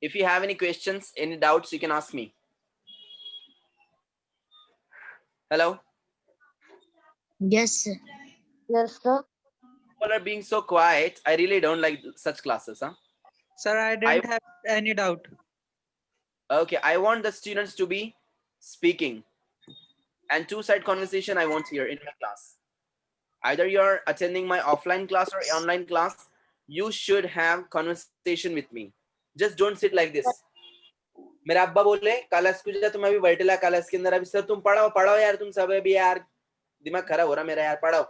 If you have any questions, any doubts, you can ask me. Hello? Yes, sir. Yes, sir. People are being so quiet. I really don't like such classes, huh? Sir, I I didn't have any doubt. Okay, I want the students to be speaking, and two-side conversation I want here in my class. Either you're attending my offline class or online class, you should have conversation with me. Just don't sit like this. मेरा अब्बा बोले काला school जा तुम अभी बैठेला काला के अंदर अभी सर तुम पढ़ाओ पढ़ाओ यार तुम सब अभी यार दिमाग खराब हो रहा मेरा यार पढ़ाओ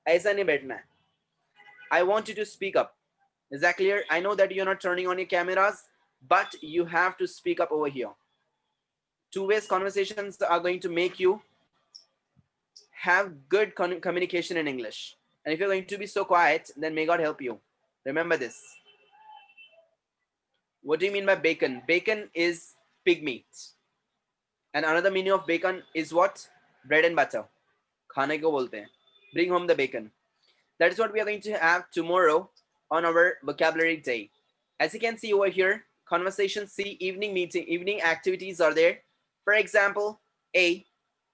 ऐसा नहीं बैठना है. I want you to speak up. Is that clear? I know that you're not turning on your cameras, but you have to speak up over here. Two-way conversations are going to make you have good communication in English. And if you're going to be so quiet, then may God help you. Remember this. What do you mean by bacon? Bacon is pig meat. And another meaning of bacon is what? Bread and butter. खाने को बोलते हैं. Bring home the bacon. That is what we are going to have tomorrow on our vocabulary day. As you can see over here, conversation C, evening meeting, evening activities are there. For example, A,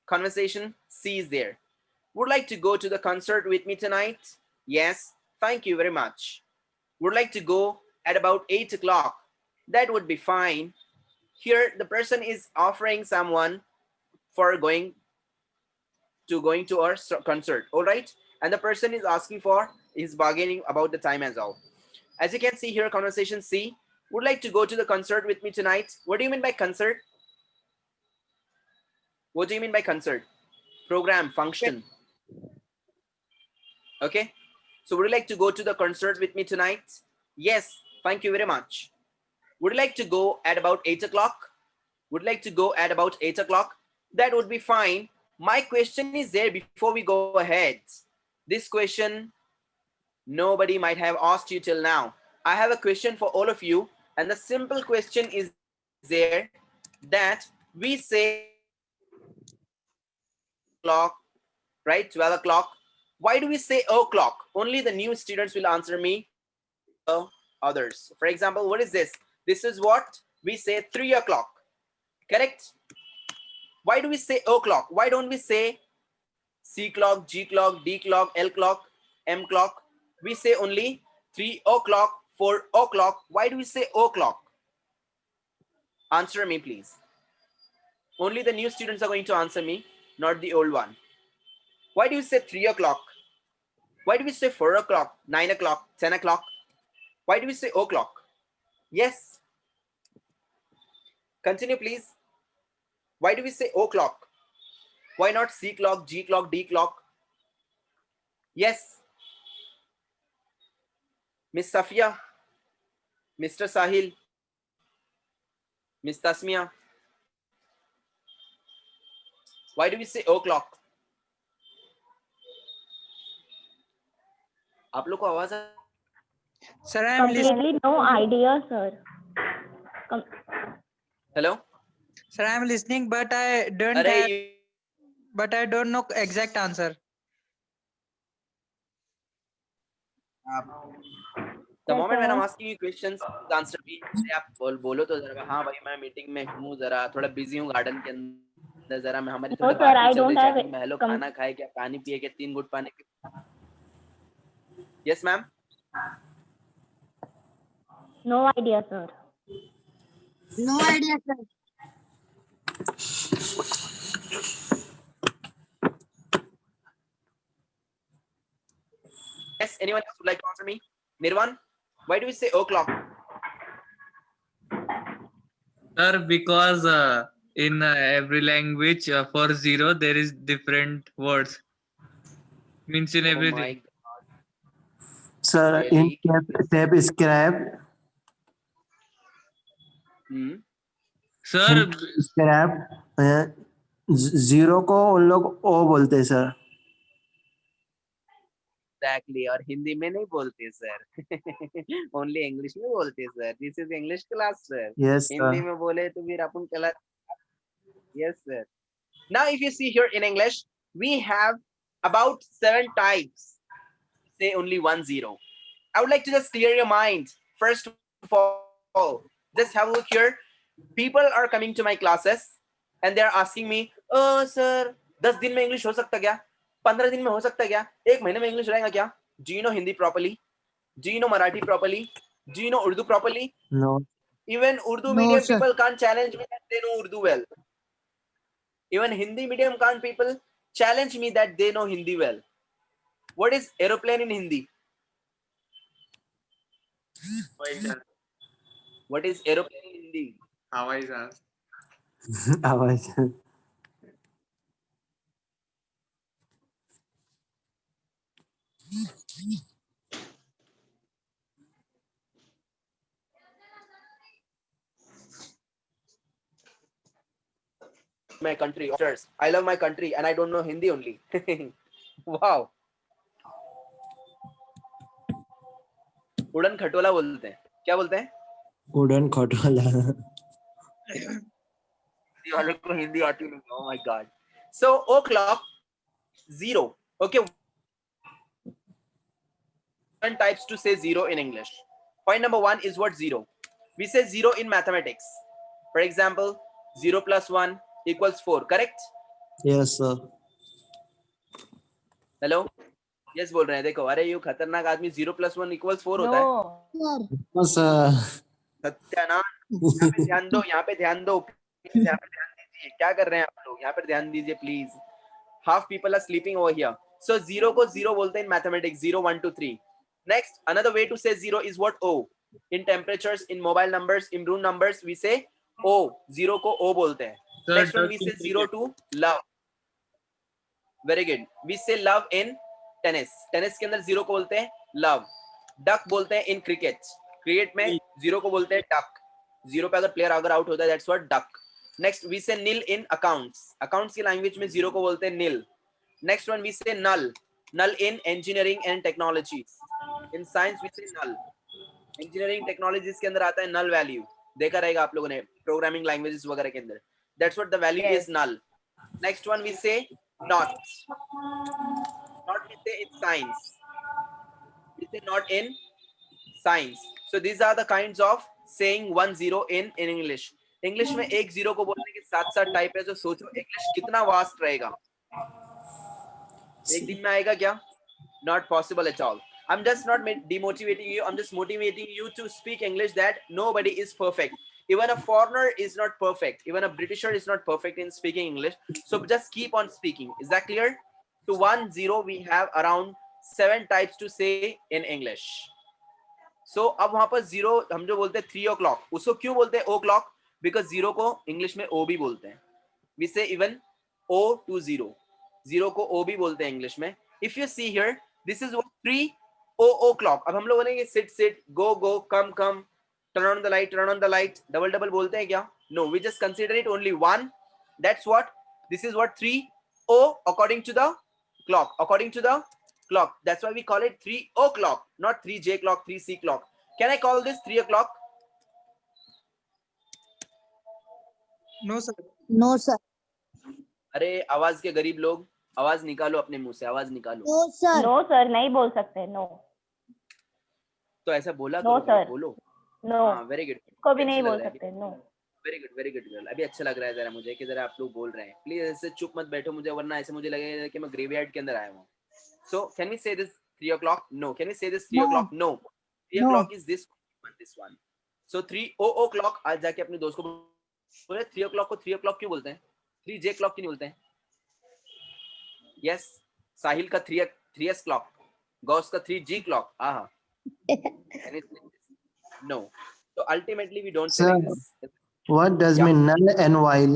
conversation C is there. Would like to go to the concert with me tonight? Yes, thank you very much. Would like to go at about 8 o'clock? That would be fine. Here, the person is offering someone for going to our concert, all right? And the person is asking for, is bargaining about the time as well. As you can see here, conversation C, would like to go to the concert with me tonight. What do you mean by concert? What do you mean by concert? Program, function. Okay. So would you like to go to the concert with me tonight? Yes, thank you very much. Would you like to go at about 8 o'clock? Would you like to go at about 8 o'clock? That would be fine. My question is there before we go ahead. This question nobody might have asked you till now. I have a question for all of you, and the simple question is there that we say o'clock, right? 12 o'clock. Why do we say o'clock? Only the new students will answer me, not the others. For example, what is this? This is what we say 3 o'clock. Correct? Why do we say o'clock? Why don't we say C clock, G clock, D clock, L clock, M clock? We say only 3 o'clock, 4 o'clock. Why do we say o'clock? Answer me, please. Only the new students are going to answer me, not the old one. Why do you say 3 o'clock? Why do we say 4 o'clock, 9 o'clock, 10 o'clock? Why do we say o'clock? Yes. Continue, please. Why do we say o'clock? Why not C clock, G clock, D clock? Yes. Miss Safia, Mr. Sahil, Miss Tasmia. Why do we say o'clock? आप लोग को आवाज आ Sir, I am listening. Completely no idea, sir. Hello? Sir, I am listening, but I don't अरे have, but I don't know exact answer. The moment when I'm asking you questions, the answer be आप बोलो तो जरा हाँ भाई मैं meeting में हूँ जरा थोड़ा बिजी हूँ गार्डन के अंदर जरा मैं हमारी थोड़ी No, sir, बात I चल रही don't have चैटिंग में हेलो खाना खाए क्या पानी पिए क्या 3 घुट पानी Yes ma'am. no idea, sir. No idea, sir. Yes, anyone else would like to answer me? Nirvan, why do we say o'clock? Sir, because in every language for zero there is different words. Means in Oh everything. my Sir, in Really? tab scrap, Hmm. Sir, scrap zero को उन लोग ओ बोलते हैं sir. Exactly. और हिंदी में नहीं बोलते sir only English में बोलते sir this is English class sir Yes, Hindi sir. में बोले तो फिर अपन class yes sir. Now if you see here in English we have about 7 types. Say only 1 0. I would like to just clear your mind. First of all, Just have a look here. People are coming to my classes and they are asking me, oh sir, 10 दिन में English हो सकता क्या? 15 दिन में हो सकता क्या? 1 महीने में इंग्लिश रहेगा क्या? Do you know Hindi properly? Do you know Marathi properly? Do you know Urdu properly? No. Even Urdu No, medium sir. people can't challenge me that they know Urdu well. Even Hindi medium can't people challenge me that they know Hindi well. What is aeroplane in Hindi? What is aeroplane in Hindi? हवाई जहाज. आवाज. My country. I love my country and I don't know Hindi only. Wow. उड़न खटोला बोलते हैं. क्या बोलते हैं? उड़न खटोला. वालों को हिंदी आती नहीं. Oh my God. So o'clock, 0. Okay. Different types to say 0 in English. Point number 1 is what 0. We say 0 in mathematics. For example, 0 plus 1 equals 4. Correct? Yes, sir. Hello? Yes बोल रहे हैं. देखो, अरे ये खतरनाक आदमी 0 plus 1 equals 4 होता है. Sir. No, sir. सत्यानाश. यहाँ पे ध्यान दो. यहाँ पे ध्यान दो. यहाँ पे ध्यान दीजिए. क्या कर रहे हैं आप लोग? यहाँ पे ध्यान दीजिए please. Half people are sleeping over here. So 0 को 0 बोलते हैं in mathematics. 0, 1, 2, 3. Next, another way to say 0 is what? O. In temperatures, in mobile numbers, in room numbers, we say O. 0 को O बोलते हैं. Sir, Next one we say 0 to love. Very good. We say love in tennis. Tennis के अंदर 0 को बोलते हैं love. Duck बोलते हैं in cricket. Cricket में 0 को बोलते हैं duck. 0 पे अगर player अगर out होता है that's what duck. Next we say nil in accounts. Accounts की language में 0 को बोलते हैं nil. Next one we say null. Null in engineering and technologies. In science we say null. Engineering technologies के अंदर आता है null value. देखा रहेगा आप लोगों ने programming languages वगैरह के अंदर. That's what the value is null. Next one we say not. Not we say in science. We say not in science. So these are the kinds of saying 1 0 in English. English में एक 0 को बोलने के साथ साथ type है. तो सोचो English कितना वास्ट रहेगा. एक दिन में आएगा क्या? Not possible at all. I'm just not demotivating you. I'm just motivating you to speak English that nobody is perfect. Even a foreigner is not perfect. Even a Britisher is not perfect in speaking English. So just keep on speaking. Is that clear? To 1 0 we have around 7 types to say in English. So अब वहां पर 0 हम जो बोलते हैं 3 o'clock. उसको क्यों बोलते हैं o'clock? Because 0 को English में O भी बोलते हैं. We say even O to 0. 0 को O भी बोलते हैं English में. If you see here, this is what 3 o'clock. अब हम लोग बोलेंगे sit, go, come, turn on the light, double बोलते हैं क्या? No, we just consider it only one. That's what, this is what 3 O according to the clock. That's why we call it 3 o'clock, not 3 J clock, 3 C clock. Can I call this 3 o'clock? No, sir. No, sir. अरे आवाज के गरीब लोग, आवाज निकालो अपने मुंह से, आवाज निकालो. No, sir. नो सर नहीं बोल सकते. नो तो ऐसा बोला No, करो, sir. बोलो. नो हाँ, वेरी गुड. को भी नहीं बोल सकते. Know very good girl. अभी अच्छा लग रहा है जरा मुझे कि जरा आप लोग बोल रहे हैं. प्लीज ऐसे चुप मत बैठो मुझे, वरना ऐसे मुझे लगेगा कि मैं ग्रेवयार्ड के अंदर आया हूँ. So can we say this 3 o'clock? No. Can we say this 3 No. o'clock? No. 3 No. o'clock is this one. So 3 o'clock. आज जाके अपने दोस्त को बोले 3 o'clock को 3 o'clock क्यों बोलते हैं? 3 J clock क्यों नहीं बोलते हैं? Yes. साहिल का 3S clock. गौस का 3G clock. आहा. No. So ultimately we don't say Sir. like this. What does Yeah. mean null and while?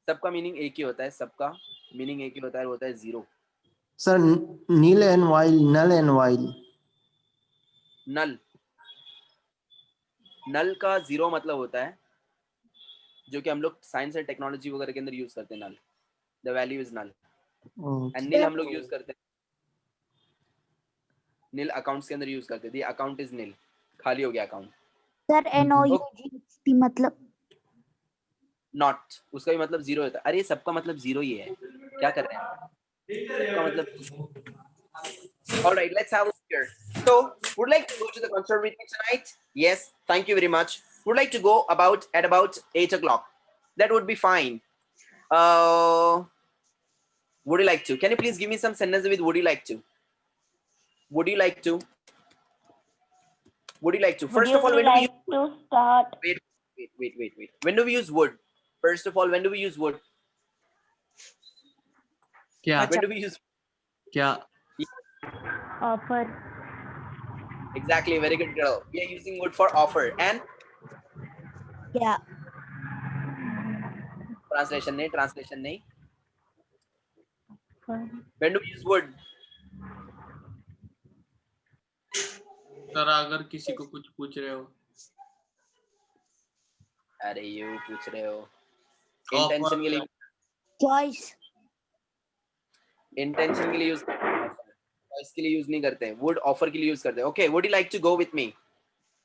सबका मीनिंग एक ही होता है. सबका मीनिंग एक ही होता है. वो होता है 0. Sir, null and while. नल का 0 मतलब होता है जो कि हम लोग साइंस एंड टेक्नोलॉजी वगैरह के अंदर यूज करते हैं. Null, the value is null. And nil हम लोग यूज करते हैं. नील अकाउंट्स के अंदर यूज करते हैं. द अकाउंट इज नील. खाली हो गया अकाउंट. Sir, NOUGHT मतलब नॉट, उसका भी मतलब 0 होता है. अरे सबका मतलब 0 ही है. क्या कर रहे हैं? सबका मतलब. All right, let's have a look here. So, would like to go to the concert with me tonight? Yes, thank you very much. would like to go at about 8 o'clock. That would be fine. Would you like to? Can you please give me some sentences with would you like to? Would you like to? Would you like to? Would First you of all, when do we like to start? wait. When do we use would? First of all, when do we use would? क्या When do we use? क्या Offer. Exactly, very good girl. We are using would for offer and Yeah. translation nahi. Offer. When do we use would? Sir अगर किसी को कुछ पूछ रहे हो अरे you पूछ रहे हो. Offer. Intention के लिए Choice. intention के लिए use choice के लिए use नहीं करते. Would offer के लिए use करते हैं. Okay, would you like to go with me?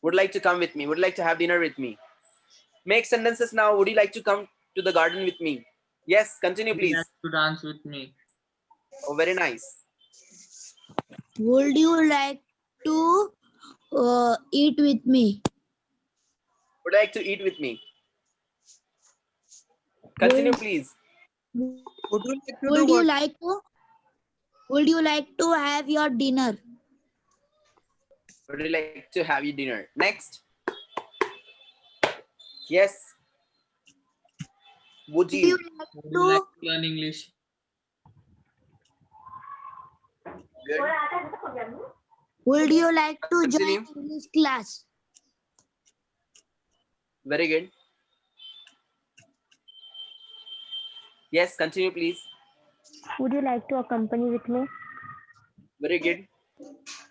Would like to come with me? Would like to have dinner with me? Make sentences now. Would you like to come to the garden with me? Yes, continue Would you please. like to dance with me? Oh, very nice. Would you like to eat with me? Would you like to eat with me? Continue please. Would you like to Would do you what? like to? Would you like to have your dinner? Would you like to have your dinner? Next. Yes. Would Would you? you like Would you like to? to learn English? Good. Would you like to join Continue. English class? Very good. Yes, continue please. Would you like to accompany with me? Very good.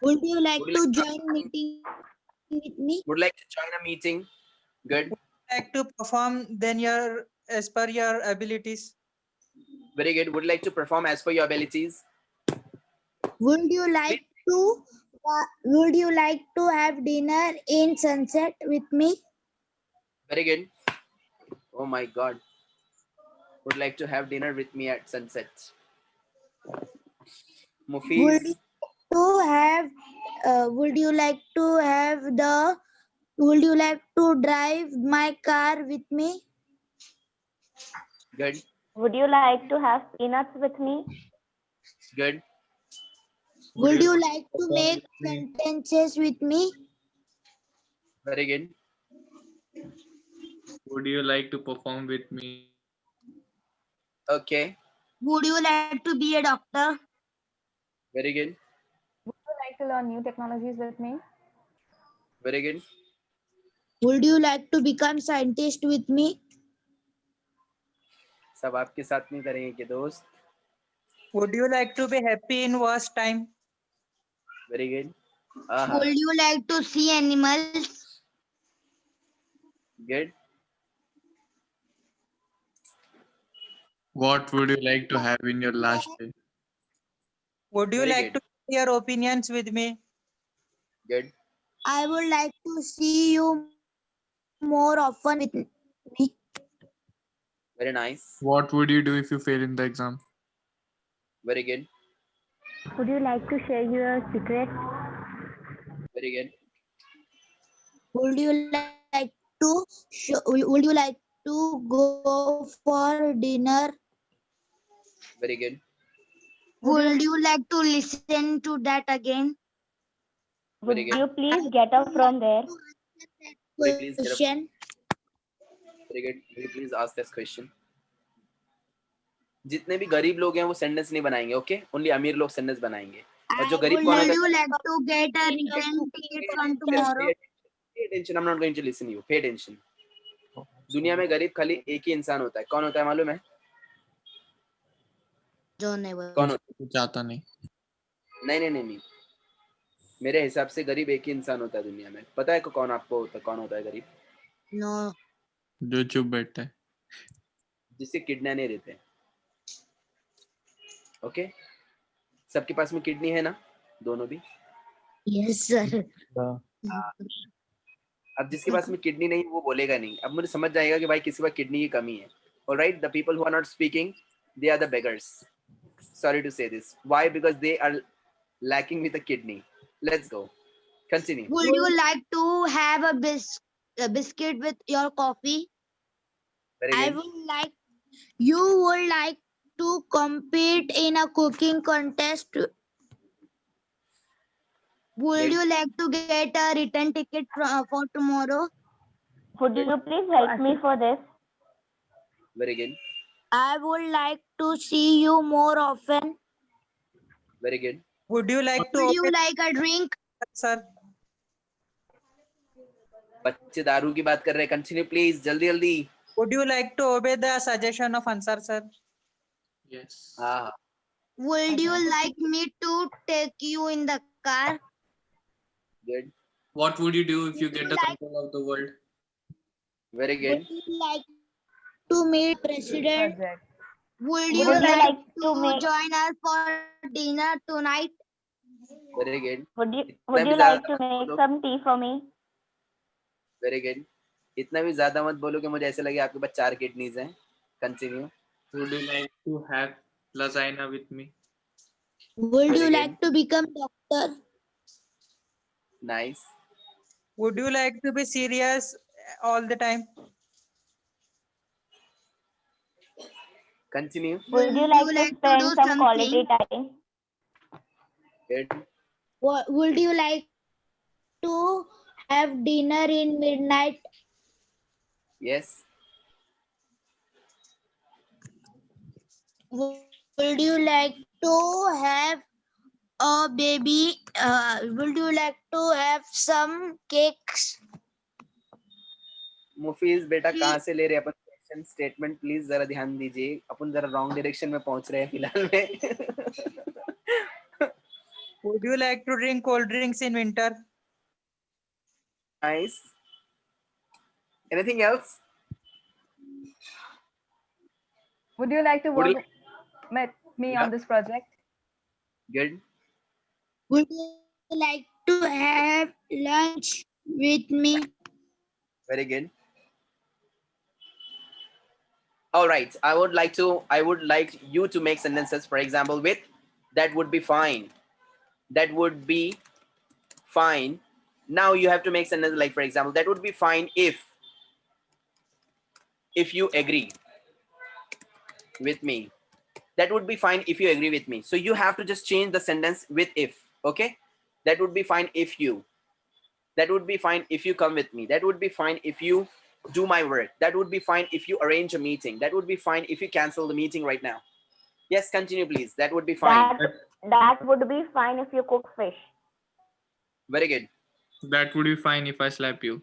Would you like Would you to like to- join meeting with me? Would like to join a meeting? Good. Like to perform then your as per your abilities? Very good. Would like to perform as per your abilities? Would you like to? Would you like to have dinner in sunset with me? Very good. Oh my God. Would like to have dinner with me at sunset. Would Mufiz. you to have? Would you like to have the? Would you like to drive my car with me? Good. Would you like to have peanuts with me? Good. Would you like to perform make with me? sentences with me? Very good. Would you like to perform with me? Okay. Would you like to be a doctor? Very good. Would you like to learn new technologies with me? Very good. Would you like to become scientist with me? सब आपके साथ नहीं करेंगे कि दोस्त. Would you like to be happy in worst time? Very good. Aha. Would you like to see animals? Good. What would you like to have in your last day? Would you Very like good. to share your opinions with me? Good. I would like to see you more often with me. Very nice. What would you do if you fail in the exam? Very good. Would you like to share your secret? Very good. Would you like to would you like to go for dinner? Very good. Would you like to listen to that again? Would Very good. you please get up from there? Would you please get up? Question. Very good. Will you please ask this question? जितने भी गरीब लोग हैं वो sentence नहीं बनाएंगे. Okay, only अमीर लोग सेंटेंस बनाएंगे. और जो गरीब कौन Would होता you like to get a return ticket from tomorrow? Pay attention. I'm not going to listen you. Pay attention. दुनिया में गरीब खाली एक ही इंसान होता है. कौन होता है मालूम है? John never. कौन होता कुछ आता नहीं. है? नहीं. मेरे हिसाब से गरीब एक ही इंसान होता है दुनिया में. पता है कौन आपको कौन होता है गरीब? No. जो चुप बैठता है. जिससे किडनी नहीं रहते. ओके, सबके पास में किडनी है ना, दोनों भी. Yes, sir. अब जिसके पास में किडनी नहीं वो बोलेगा नहीं. अब मुझे समझ जाएगा कि भाई किसी का किडनी की कमी है. Alright, the people who are not speaking, they are the beggars. Sorry to say this. Why? Because they are lacking with a kidney. Let's go. Continue. Would you like to have a biscuit with your coffee. Very I good. would like you would like to compete in a cooking contest. Would Good. you like to get a return ticket for tomorrow? Would you please help me for this? Very good. I would like to see you more often. Very good. Would you like to Would you obey, like a drink? sir? बच्चे दारू की बात कर रहे हैं. Continue please. जल्दी जल्दी. Would you like to obey the suggestion of Ansar, sir? Yes. हाँ. Would you like me to take you in the car? Good. What would you do if you get the Like- control of the world? Very good. Would you like to meet president? Project. Would Would you you like like to to make- join us for dinner tonight? Very good. Would you इतना भी like to ज़्यादा make बोलो. some tea for me? Very good. इतना भी ज्यादा मत बोलो कि मुझे ऐसे लगे आपके पास 4 किडनीज हैं. Continue. Would you like to have lasagna with me? Would Very you good. like to become doctor? Nice. Would you like to be serious all the time? Continue. Would you like to spend do some quality time? Good. Would you like to have dinner in midnight? Yes. Would you like to have a baby? Would you like to have some cakes? मुफीज बेटा कहाँ से ले रहे हैं अपन question statement please जरा ध्यान दीजिए. अपन जरा रॉन्ग डायरेक्शन में पहुंच रहे हैं फिलहाल में. Would you like to drink cold drinks in winter? Nice. Anything else? Would you like to Would you work with me Yeah. on this project? Good. Would you like to have lunch with me? Very good. All right. I would like you to make sentences. For example, with that would be fine. That would be fine. Now you have to make sentences like, for example, that would be fine if you agree with me. That would be fine if you agree with me. So you have to just change the sentence with if. Okay. That would be fine if you. That would be fine if you come with me. That would be fine if you do my work. That would be fine if you arrange a meeting. That would be fine if you cancel the meeting right now. Yes, continue please. That would be fine. That would be fine if you cook fish. Very good. That would be fine if I slap you.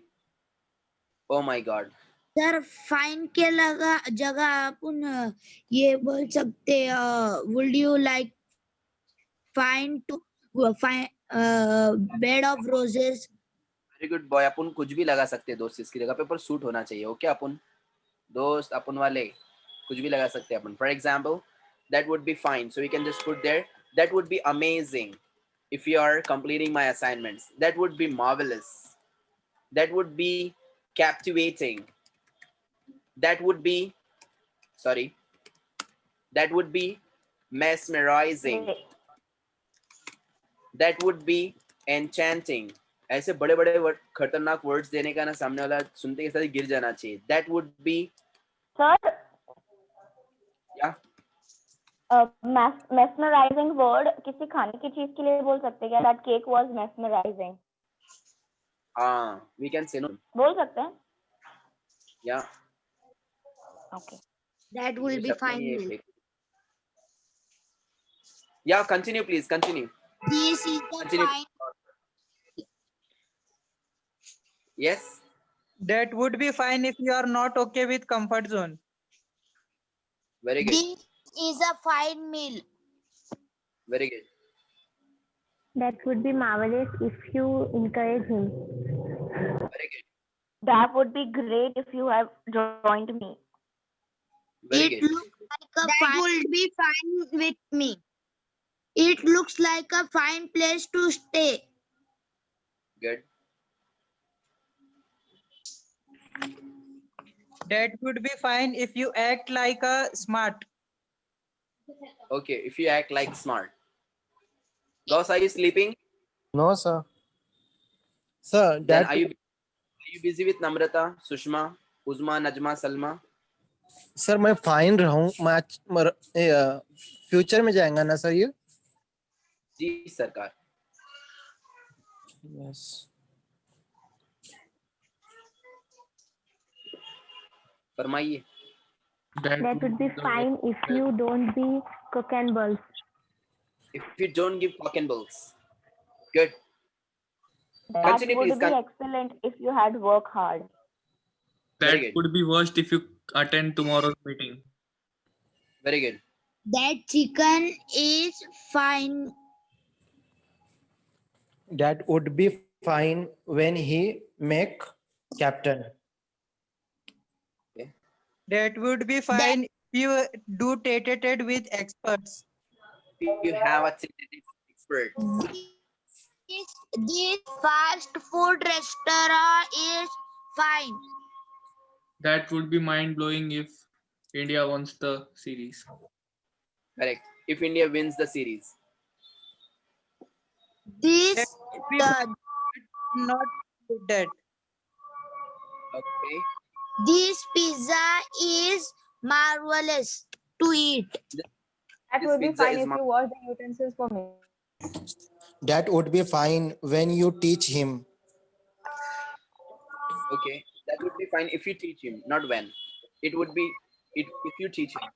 Oh my God. Sir fine के जगह अपन ये बोल सकते would you like fine to bed of roses. Very good boy. अपन कुछ भी लगा सकते हैं दोस्त इसकी जगह पे, पर सूट होना चाहिए. ओके अपन दोस्त अपन वाले कुछ भी लगा सकते हैं अपन. For example that would be fine, so we can just put there that would be amazing if you are completing my assignments. That would be marvelous. That would be captivating. That would be mesmerizing. That would be enchanting. ऐसे बड़े बड़े खतरनाक words देने का ना सामने वाला सुनते के साथ ही गिर जाना चाहिए. That would be Sir, yeah. mesmerizing word किसी खाने की चीज के लिए बोल सकते हैं क्या? That cake was mesmerizing. We can say no. बोल सकते हैं? Yeah. Okay. That will be fine. Yeah, continue please. Continue. This is the Continue. fine. Yes. That would be fine if you are not okay with comfort zone. Very good. This is a fine meal. Very good. That would be marvelous if you encourage him. Very good. That would be great if you have joined me. Very It good. looks like a that will be fine with me. It looks like a fine place to stay. Good. That would be fine if you act like a smart. Okay, if you act like smart. Boss, are you sleeping? No, sir. Sir, Then that are you Are you busy with Namrata, Sushma, Uzma, Najma, Salma? Sir मैं fine रहूं, मैं future में जाएगा ना sir ये? जी सरकार. Yes. फरमाइए. That would be fine if you don't be cock and balls. If you don't give cock and balls. Good. That Continue, would please. be excellent if you had worked hard. Very That good. would be worst if you attend tomorrow's meeting. Very good. That chicken is fine. That would be fine when he make captain. That would be fine if you do tete-a-tete with experts. You have a expert. This fast food restaurant is fine. That would be mind blowing if India wins the series. Correct. If India wins the series. This That would be fine, but not with that. Okay. This pizza is marvelous to eat. That This would be pizza fine is if you wash the utensils for me. That would be fine when you teach him. Okay. That would be fine if you teach him, not when. It would be if you teach him.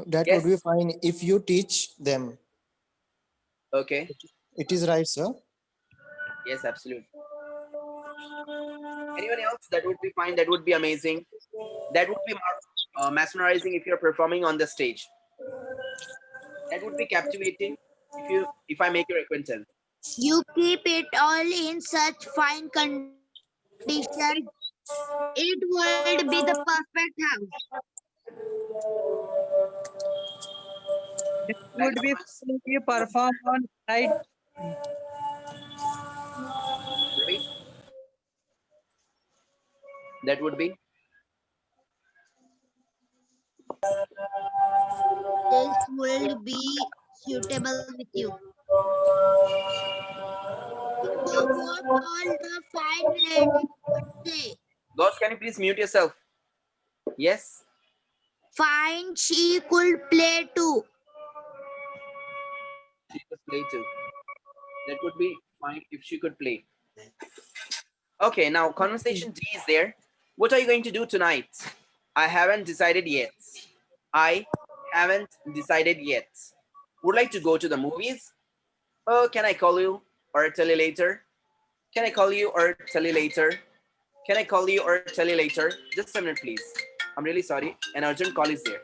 That Yes. would be fine if you teach them. Okay. It is right, sir. Yes, absolutely. Anyone else? That would be fine. That would be amazing. That would be mesmerizing if you're performing on the stage. That would be captivating if I make your acquaintance. You keep it all in such fine condition. It would be the perfect house. That would be fine if you perform on right. Right? That would be. This will be suitable with you. Now what all the fine ladies would say. Girls, can you please mute yourself? Yes. Fine, she could play too. She could play too. That would be fine if she could play. Okay, now conversation D is there. What are you going to do tonight? I haven't decided yet. I haven't decided yet. Would like to go to the movies? Oh, can I call you or tell you later? Can I call you or tell you later? Can I call you or tell you later? Just a minute, please. I'm really sorry. An urgent call is there.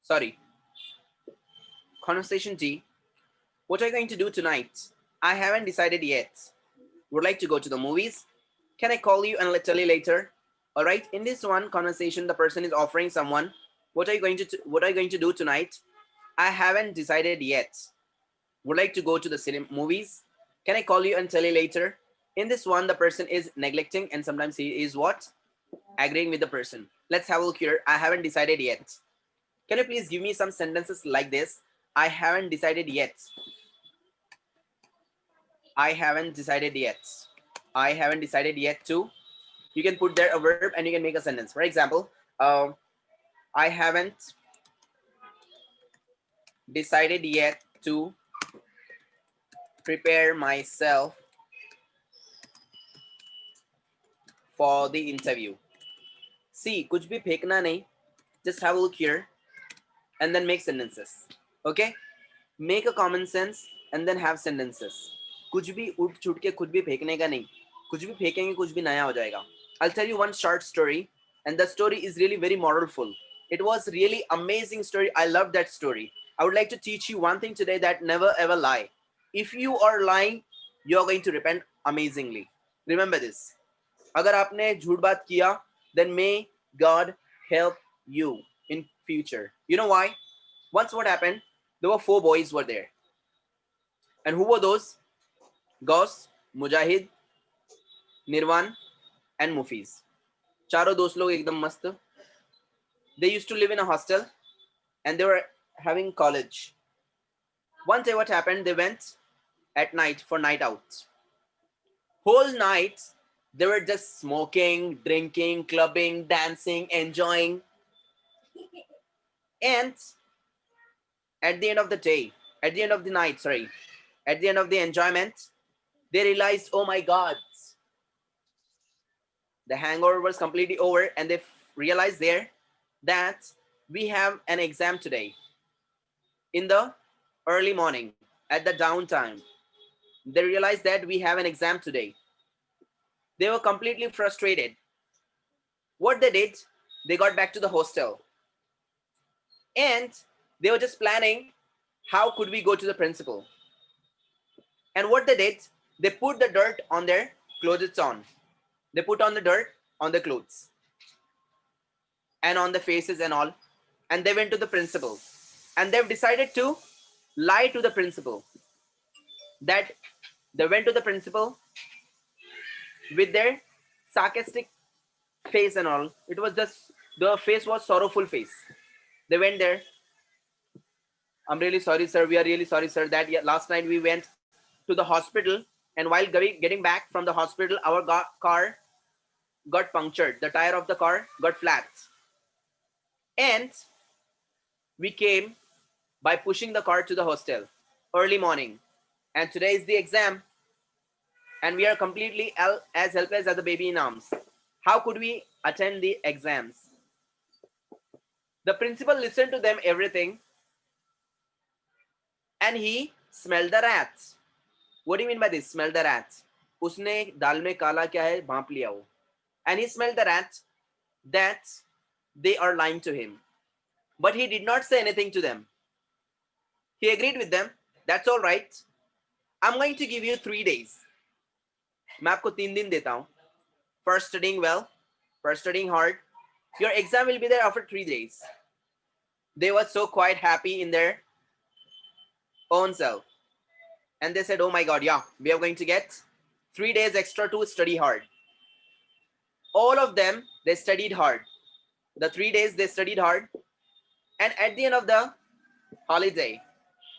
Sorry. Conversation D. What are you going to do tonight? I haven't decided yet. Would like to go to the movies? Can I call you and tell you later? All right. In this one conversation, the person is offering someone, what are you going to do tonight? I haven't decided yet. Would like to go to the cinema movies? Can I call you and tell you later? In this one, the person is neglecting and sometimes he is what? Agreeing with the person. Let's have a look here. I haven't decided yet. Can you please give me some sentences like this? I haven't decided yet. I haven't decided yet. I haven't decided yet to. You can put there a verb and you can make a sentence. For example, I haven't decided yet to prepare myself for the interview. See, कुछ भी फेंकना नहीं. Just have a look here and then make sentences. Okay? Make a common sense and then have sentences. कुछ भी उठ छूट के खुद भी फेंकने का नहीं. कुछ भी फेंकेंगे कुछ भी नया हो जाएगा. I'll tell you one short story and the story is really very moralful. It was really amazing story. I love that story. I would like to teach you one thing today, that never ever lie. If you are lying, you are going to repent amazingly. Remember this. अगर आपने झूठ बात किया, then may God help you in future. You know why? Once what happened? There were 4 boys were there. And who were those? Gauss, Mujahid, Nirwan, and Mufiz. चारों दोस्त लोग एकदम मस्त. They used to live in a hostel and they were having college. One day what happened? They went at night for night out. Whole night they were just smoking, drinking, clubbing, dancing, enjoying. And at the end of the day, at the end of the night, sorry, at the end of the enjoyment, they realized, oh my God, the hangover was completely over, and they realized there that we have an exam today. In the early morning, at the downtime, they realized that we have an exam today. They were completely frustrated. What they did, they got back to the hostel. And they were just planning, how could we go to the principal? And what they did, they put the dirt on their clothes on. They put on the dirt on the clothes and on the faces and all. And they went to the principal. And they've decided to lie to the principal. That they went to the principal with their sarcastic face and all. It was just, the face was sorrowful face. They went there. I'm really sorry, sir. We are really sorry, sir, that last night we went to the hospital, and while getting back from the hospital, our car got punctured. The tire of the car got flat. And we came by pushing the car to the hostel early morning. And today is the exam. And we are completely as helpless as a baby in arms. How could we attend the exams? The principal listened to them everything, and he smelled the rats. What do you mean by this? Smell the rats. उसने दाल में काला क्या है भांप लिया वो. And he smelled the rats that they are lying to him. But he did not say anything to them. He agreed with them. That's all right. I'm going to give you 3 days. मैं आपको 3 दिन देता हूँ. For studying well, for studying hard. Your exam will be there after 3 days. They were so quite happy in their own self. And they said, oh my God, yeah, we are going to get 3 days extra to study hard. All of them, they studied hard. The 3 days they studied hard. And at the end of the holiday,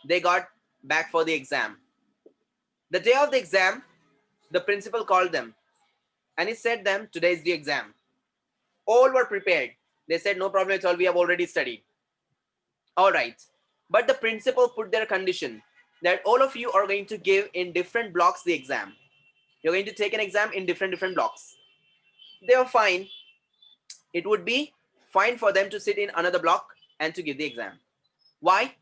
they got back for the exam. The day of the exam, the principal called them and he said them, today is the exam. All were prepared. They said, no problem at all, we have already studied. All right. But the principal put their condition that all of you are going to give in different blocks the exam. You're going to take an exam in different blocks. They were fine. It would be fine for them to sit in another block and to give the exam. Why?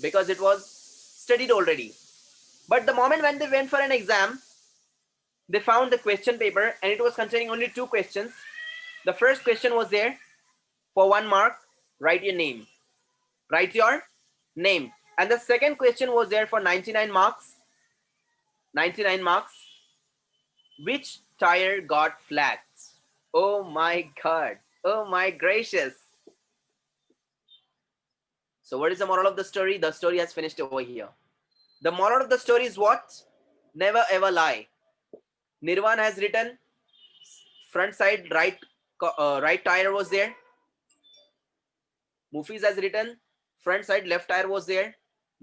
Because it was studied already. But the moment when they went for an exam, they found the question paper and it was containing only 2 questions. The first question was there, for 1 mark, write your name. Write your name. And the second question was there for 99 marks. 99 marks. Which tire got flat? Oh my God. Oh my gracious. So what is the moral of the story? The story has finished over here. The moral of the story is what? Never ever lie. Nirvan has written front side right tire was there. Mufiz has written front side left tire was there.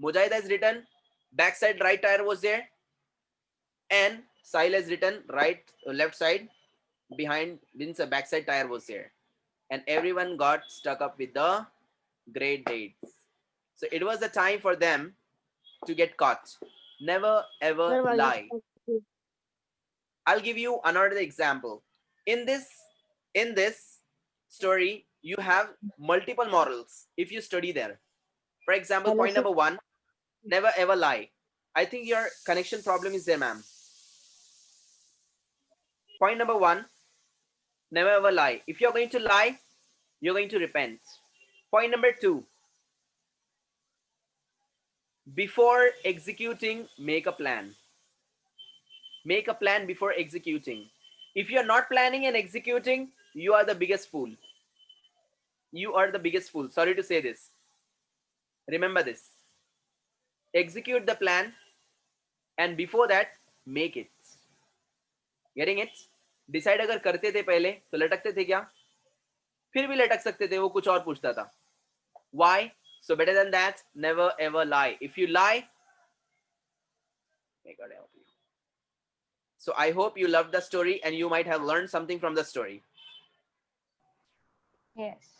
Mujahid has written back side right tire was there. And Sahil has written left side behind means a back side tire was there. And everyone got stuck up with the grade dates. So it was the time for them to get caught. Never ever lie. I'll give you another example. In this story, you have multiple morals if you study there. For example, point number 1, never ever lie. I think your connection problem is there, ma'am. Point number 1, never ever lie. If you're going to lie, You're going to repent. Point number 2. Before executing, make a plan. Make a plan before executing. If you're not planning and executing, you are the biggest fool. You are the biggest fool. Sorry to say this. Remember this. Execute the plan, and before that, make it. Getting it? Decide अगर करते थे पहले तो लटकते थे क्या? फिर भी लटक सकते थे, वो कुछ और पूछता था. Why? So better than that, never ever lie. If you lie, may God help you. So I hope you loved the story and you might have learned something from the story. Yes.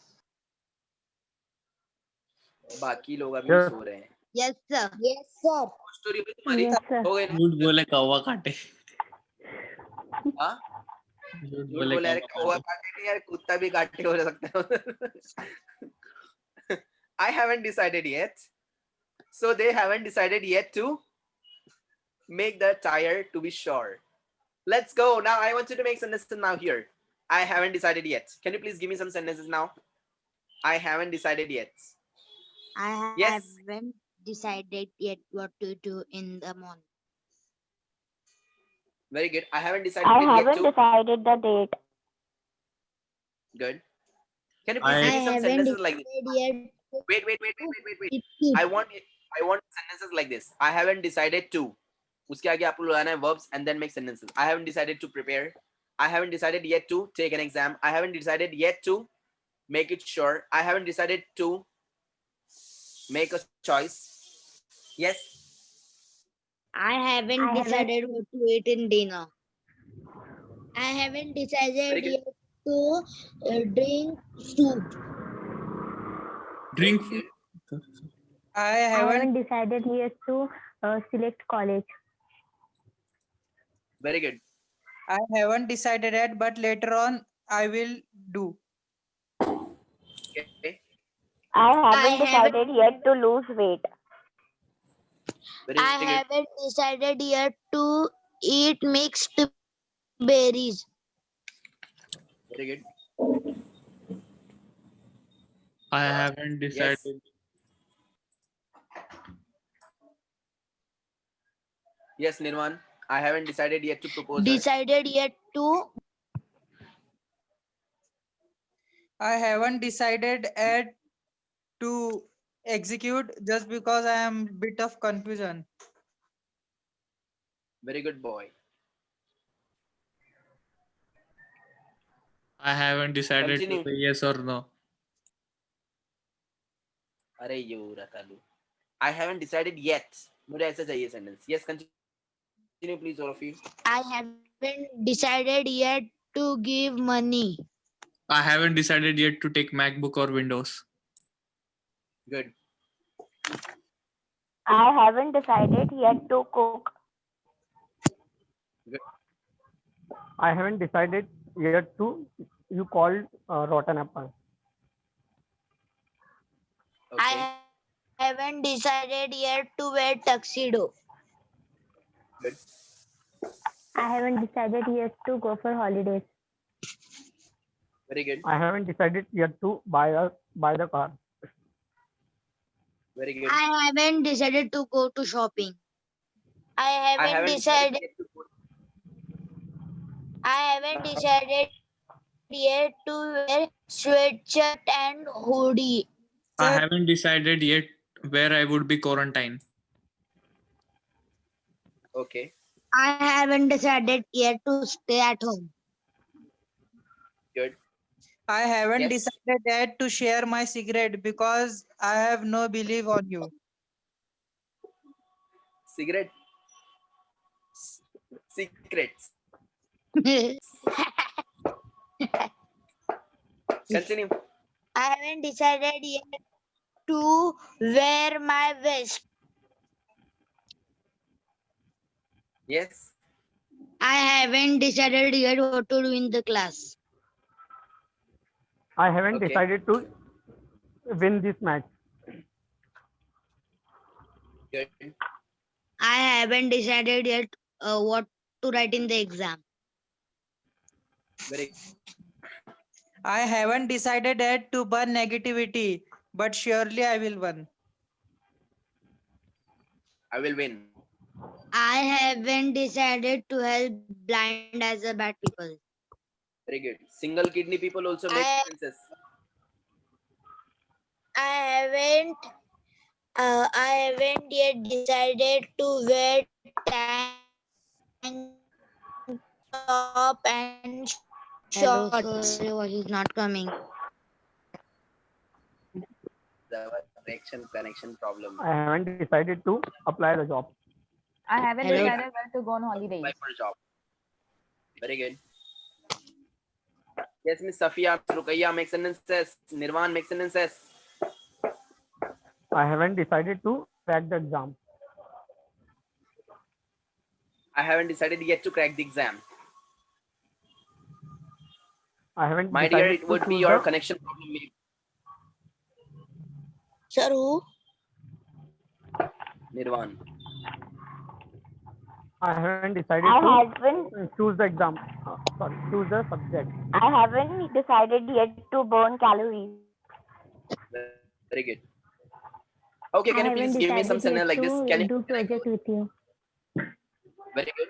बाकी लोग अभी Yes. सो रहे हैं. Yes, sir. Yes, sir. Story हुई तुम्हारी? Yes, sir. हो गई ना? झूठ बोले कौवा काटे. हाँ? झूठ झूठ बोले बोला यार, कौवा कौवा काटे. काटे नहीं यार, कुत्ता भी काटे हो सकता है. I haven't decided yet. So they haven't decided yet to make the tire to be sure. Let's go. Now I want you to make sentences now here. I haven't decided yet. Can you please give me some sentences now? I haven't decided yet. I Yes. haven't decided yet what to do in the morning. Very good. I haven't decided I yet haven't to. decided the date. Good. Can you please I give me some haven't sentences like this? decided yet. Wait. Repeat. I want sentences like this. I haven't decided to. उसके आगे आपको लगाना है verbs and then make sentences. I haven't decided to prepare. I haven't decided yet to take an exam. I haven't decided yet to make it sure. I haven't decided to make a choice. Yes. I haven't decided what to eat in dinner. I haven't Very decided good. yet to drink soup. Drink. Very good. I I haven't haven't decided yet to select college. Very good. I haven't decided yet, but later on I will do. Okay. I haven't haven't- decided yet to lose weight. Very I good. haven't decided yet to eat mixed berries. Very good. I haven't Yes. decided. Yes, Nirvan. I haven't decided yet to propose her. Decided yet to I haven't decided yet to execute just because I am bit of confusion. Very good boy. I haven't decided Continue. to say yes or no. अरे यो रतालू. I haven't decided yet. मुझे ऐसा चाहिए sentence. Yes, continue please all of you. I haven't decided yet to give money. I haven't decided yet to take MacBook or Windows. Good. I haven't decided yet to cook. I haven't decided yet to. You called rotten apple. Okay. I haven't decided yet to wear tuxedo. Good. I haven't decided yet to go for holidays. Very good. I haven't decided yet to buy the car. Very good. I haven't decided to go to shopping. I haven't decided. yet to go. I haven't decided yet to wear sweatshirt and hoodie. I Sir, haven't decided yet where I would be quarantined. Okay. I haven't decided yet to stay at home. Good. I haven't Yes. decided yet to share my secret because I have no belief on you. Cigarette. Secrets. Continue. I haven't decided yet to wear my vest. Yes. I haven't decided yet what to do in the class. I haven't Okay. decided to win this match. Good. I haven't decided yet what to write in the exam. Very. I haven't decided yet to burn negativity, but surely I will win. I will win. I haven't decided to help blind as a bad people. Very good. Single kidney people also make I- sentences. I haven't yet decided to wear tank top and shorts. Hello, sir. Your voice is not coming. The connection problem. I haven't decided to apply the job. I haven't Hello. decided where to go on holidays. Apply for a job. Very good. Yes, Miss Safia, Rukaiya make sentences. Nirvan make sentences. I haven't decided to crack the exam. I haven't decided yet to crack the exam. I haven't My dear, decided it would to be choose your the- connection problem. maybe. Sir, who? Nirvan. I haven't decided I to haven't choose the exam. Choose the subject. I haven't decided yet to burn calories. Very good. Okay, can you please give me some sentence like this? Can you do project with you? Very good.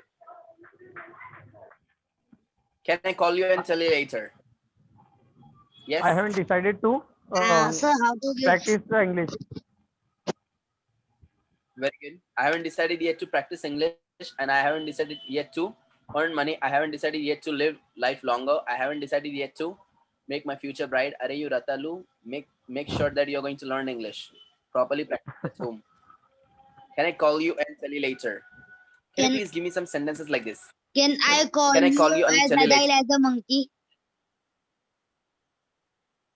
Can I call you and tell you later? Yes. I haven't decided to Sir, how to give? practice the English. Very good. I haven't decided yet to practice English, and I haven't decided yet to earn money. I haven't decided yet to live life longer. I haven't decided yet to make my future bright. Are you Ratalu? Make sure that you're going to learn English properly. Practice at home. Can I call you and tell you later? Can you Can- please give me some sentences like this? Can I call Can I call you you and as tell you agile later? as a monkey?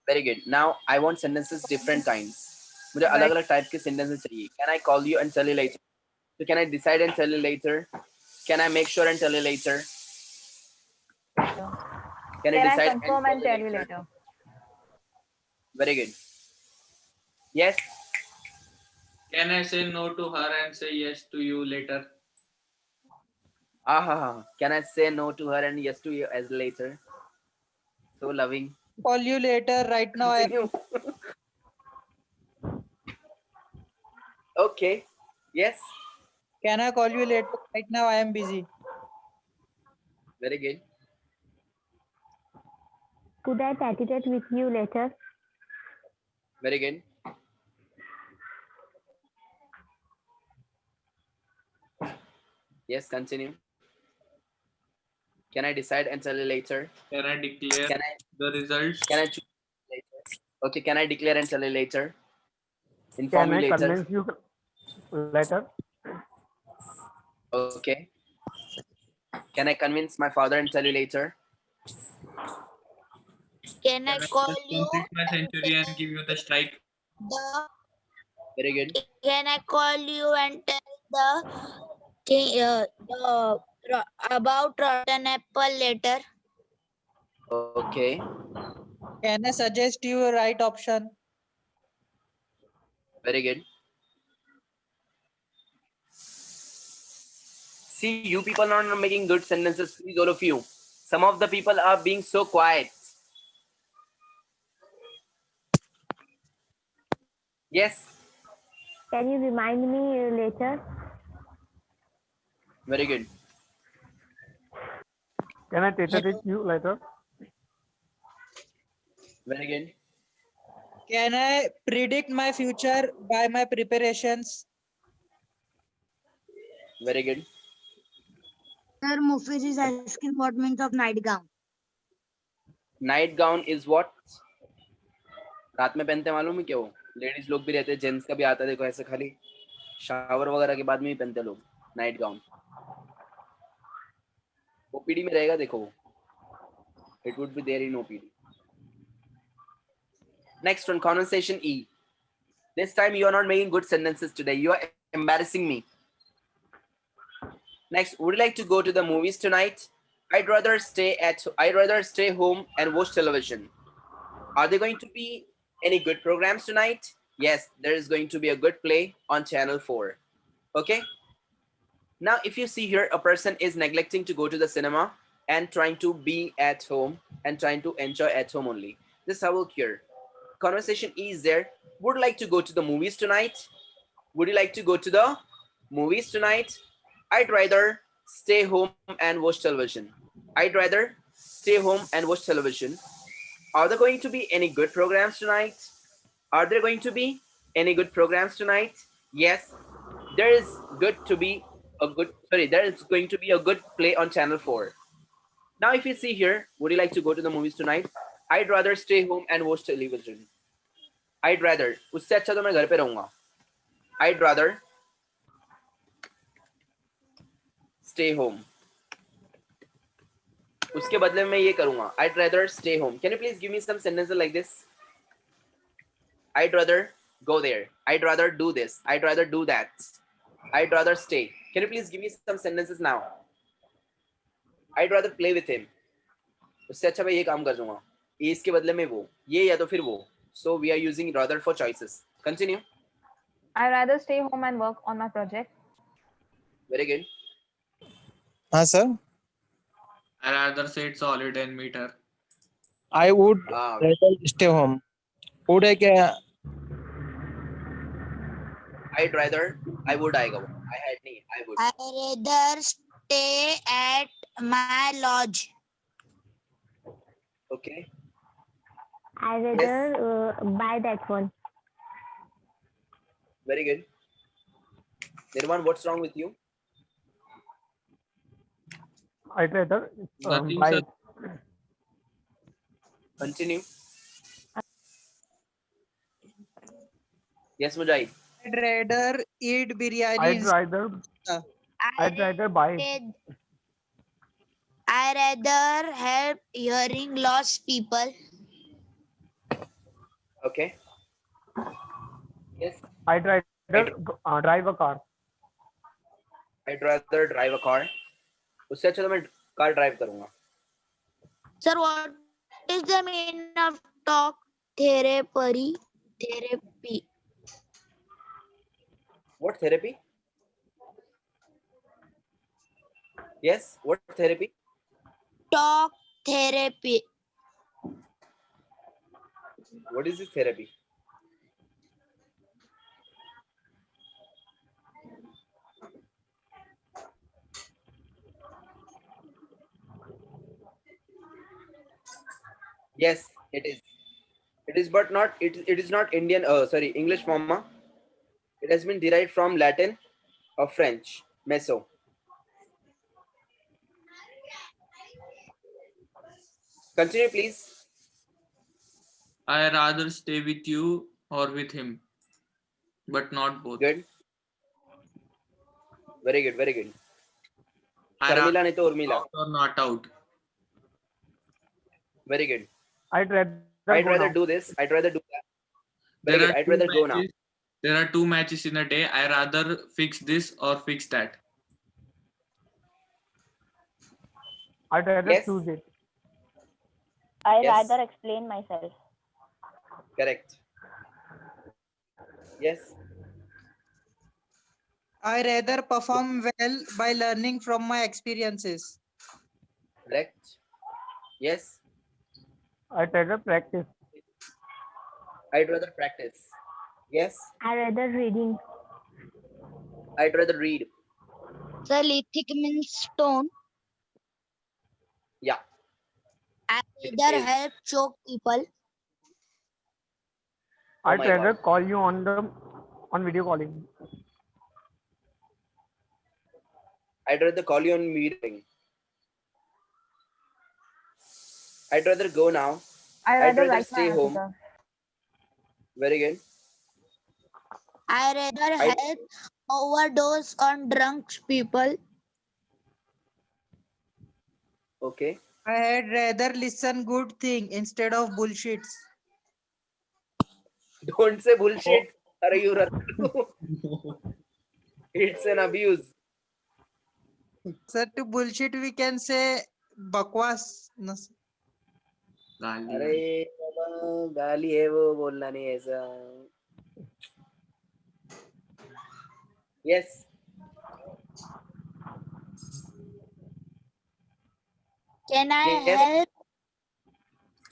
Very good. Now I want sentences different kinds. मुझे अलग अलग type के sentences चाहिए. Can I call you and tell you later? So can I decide and tell you later? Can I make sure and tell you later? Can I decide confirm and tell you later? Very good. Yes. Can I say no to her and say yes to you later? Can I say no to her and yes to you as later? So loving. Call you later. Right now, I Continue. Okay. Yes. can I call you later? Right now, I am busy. Very good. Could I chat it with you later? Very good. Yes, continue. Can I decide and tell you later? Can I declare Can I the results? can I choose later? Okay, can I declare and tell you later? Inform Can you I later. convince you later? Okay. Can I convince my father and tell you later? Can I Can I call just you? complete my century and give you the strike? The Very good. Can I call you and tell the thing about rotten apple later? Okay. Can I suggest you a right option? Very good. See, you people are not making good sentences, please, all of you. Some of the people are being so quiet. Yes. Can you remind me later? Very good. Can I take it with you later? Very good. Can I predict my future by my preparations? Very good. Sir, Mufis is asking what means of nightgown. Nightgown is what? रात में पहनते हैं, मालूम है क्या वो? Ladies लोग भी रहते हैं, जेंट्स का भी आता है, देखो ऐसे खाली शावर वगैरह के बाद में ही पहनते हैं लोग नाइट गाउन. ओपीडी में रहेगा, देखो. It would be there in OPD. Next one, conversation E. This time you are not making good sentences today. You are embarrassing me. Next, would you like to go to the movies tonight? I'd rather stay home and watch television. Are there going to be any good programs tonight? Yes, there is going to be a good play on channel 4. Okay? Now, if you see here, a person is neglecting to go to the cinema and trying to be at home and trying to enjoy at home only. This is how we'll cure. Conversation is there. Would like to go to the movies tonight? Would you like to go to the movies tonight? I'd rather stay home and watch television. I'd rather stay home and watch television. Are there going to be any good programs tonight? Are there going to be any good programs tonight? Yes, there is good to be a good, sorry, there is going to be a good play on channel 4. Now if you see here, would you like to go to the movies tonight? I'd rather stay home and watch television. I'd rather, उससे अच्छा तो मैं घर पे रहूंगा. I'd rather stay home. उसके बदले में मैं ये करूंगा. I'd rather stay home. Can you please give me some sentences like this? I'd rather go there. I'd rather do this. I'd rather do that. I'd rather stay. Can you please give me some sentences now? I'd rather play with him. उससे अच्छा मैं ये काम कर दूंगा. ये इसके बदले में वो. ये या तो फिर वो. So we are using rather for choices. Continue. I rather stay home and work on my project. Very good. हाँ sir. I rather sit solid and meet her. I would Ah, rather stay home. Would है क्या? I'd rather. I would. I go. I had नहीं. I would. I rather stay at my lodge. Okay. I rather buy that one. Very good. Nirman, what's wrong with you? I'd rather Nothing, buy sir. it. Continue. Yes, Mujahid. I'd rather eat biryani. I'd rather buy it. I rather help hearing lost people. Okay. Yes. I'd rather drive a car. I'd rather drive a car. उससे अच्छा तो मैं car drive करूंगा. Sir, what is the meaning of talk therapy? Therapy. What therapy? Yes. What therapy? Talk therapy. What is this therapy? Yes, it is. It is, but not. It is not Indian. Sorry, English form. It has been derived from Latin or French. Meso. Continue, please. I rather stay with you or with him, but not both. Good. Very good. Very good. I rather Sharmila नहीं तो Urmila. out or not out. Very good. I'd rather I'd go rather now. do this. I'd rather do that. Very There good. are I'd two rather go now. matches. There are 2 matches in a day. I rather fix this or fix that. I'd rather Yes. choose it. I Yes. rather explain myself. Correct. Yes. I rather perform well by learning from my experiences. Correct. Yes. I'd rather practice. I'd rather practice. Yes. I rather reading. I'd rather read. Sir, lithic means stone. Yeah. I It rather is. help choke people. Oh I'd my rather God. call you on video calling. I'd rather call you on meeting. I'd rather go now. I I'd rather rather write stay my home. article. Very good. I rather I- help overdose on drunk people. Okay. I had rather listen good thing instead of bullshits. Don't say bullshit. Are you? It's an abuse. Sir, to bullshit we can say bakwas. No, sir. गाली अरे बाबा गाली है वो बोलना नहीं ऐसा. Yes. Can I Yes. help?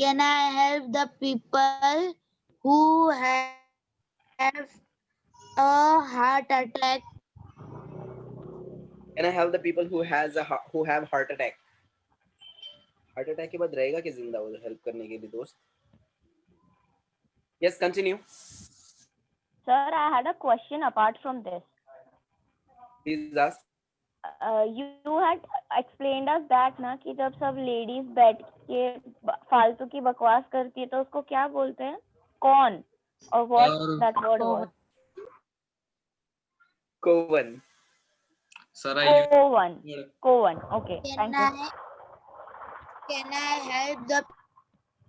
Can I help the people who have a heart attack? Can I help the people who have heart attack? Heart attack के बाद रहेगा कि जिंदा वो हेल्प करने के लिए दोस्त? Yes, continue. Sir, I had a question apart from this. Please ask. You had explained us that ना कि जब सब लेडीज बैठ के फालतू की बकवास करती है तो उसको क्या बोलते हैं? कौन? Or what that word was? Coven. Sir, I use Coven. Coven. Okay. Can Thank you. can I help the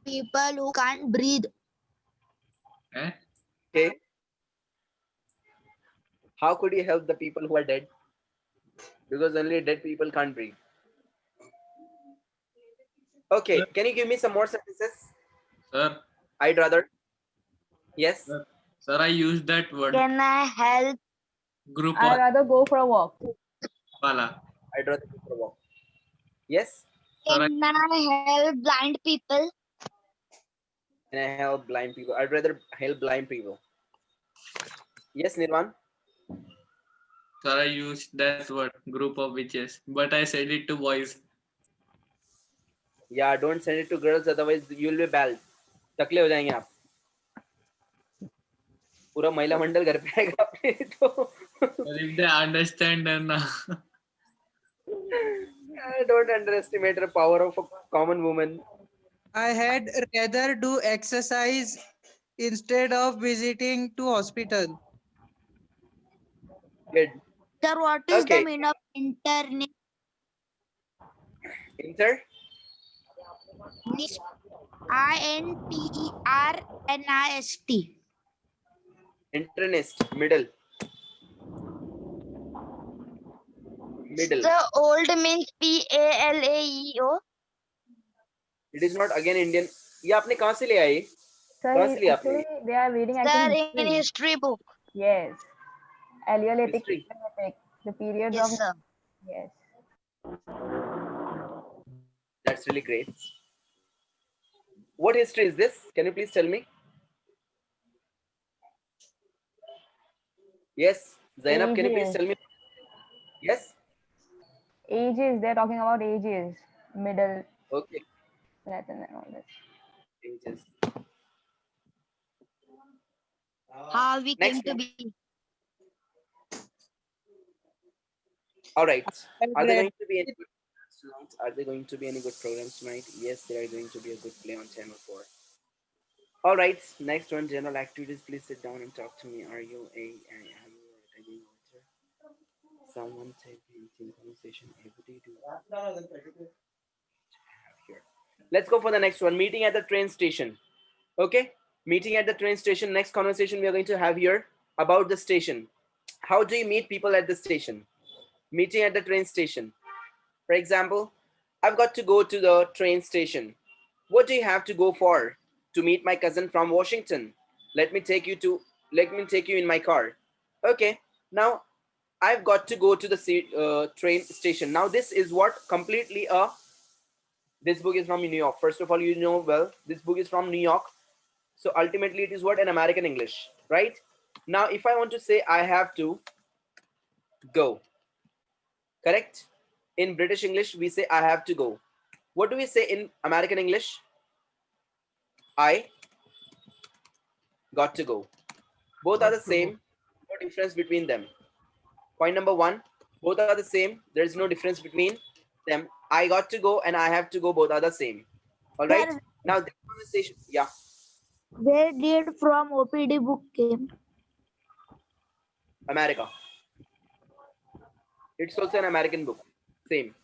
people who can't breathe? eh? Okay. How could you help the people who are dead? Because only dead people can't breathe. Okay, can you give me some more sentences? Sir, I'd rather. Yes. sir, I use that word. Can I help? Group I'd of rather go for a walk. wala. I'd rather go for a walk. Yes. Sir, Can I help blind people? Can I help blind people? I'd rather help blind people. Yes, Nirvan. Sir, I used that word, group of witches, but I said it to boys. Yeah, don't send it to girls, otherwise you'll be bald. टकले हो जाएंगे आप. पूरा महिला मंडल घर पे आएगा अपने तो. But if they understand, then Don't underestimate the power of a common woman. I had rather do exercise instead of visiting to hospital. Good. Sir, what is Okay. the meaning of internet? Inter. INTERNIST. Internist. Middle. Middle. The old means PALAEO. It is not again Indian. ये आपने कहाँ से ले आई? Sir, कहाँ से लिया आपने? actually, they are reading, I Sir, think, in history. history book. Yes. Aleolithic, History. Paleolithic, the periods Yes, of. sir. Yes. That's really great. What history is this? Can you please tell me? Yes, Zainab, can you please Ages. tell me? Yes. Ages. They're talking about ages. Middle, Okay. Latin, and all this. Ages. How we came Next to one. be. All right. Are there read going to be any good tonight? Are there going to be any good programs tonight? Yes, there are going to be a good play on channel 4. All right. Next one, general activities. Please sit down and talk to me. Are you a tagging author? Someone take the conversation. Everybody do. Here. Let's go for the next one. Meeting at the train station. Okay. Meeting at the train station. Next conversation we are going to have here about the station. How do you meet people at the station? Meeting at the train station. For example, I've got to go to the train station. What do you have to go for? To meet my cousin from Washington. Let me take you in my car. Okay. Now I've got to go to the train station. Now this is what completely this book is from New York. First of all, you know well, this book is from New York. So ultimately it is what an American English, right? Now, if I want to say I have to go, correct? In British English, we say I have to go. What do we say in American English? I got to go. Both are the same. No difference between them. Point number one, both are the same. There is no difference between them. I got to go and I have to go. Both are the same. All right. Sir, Now this conversation, yeah. where did from OPD book came? America. It's also an American book. Same.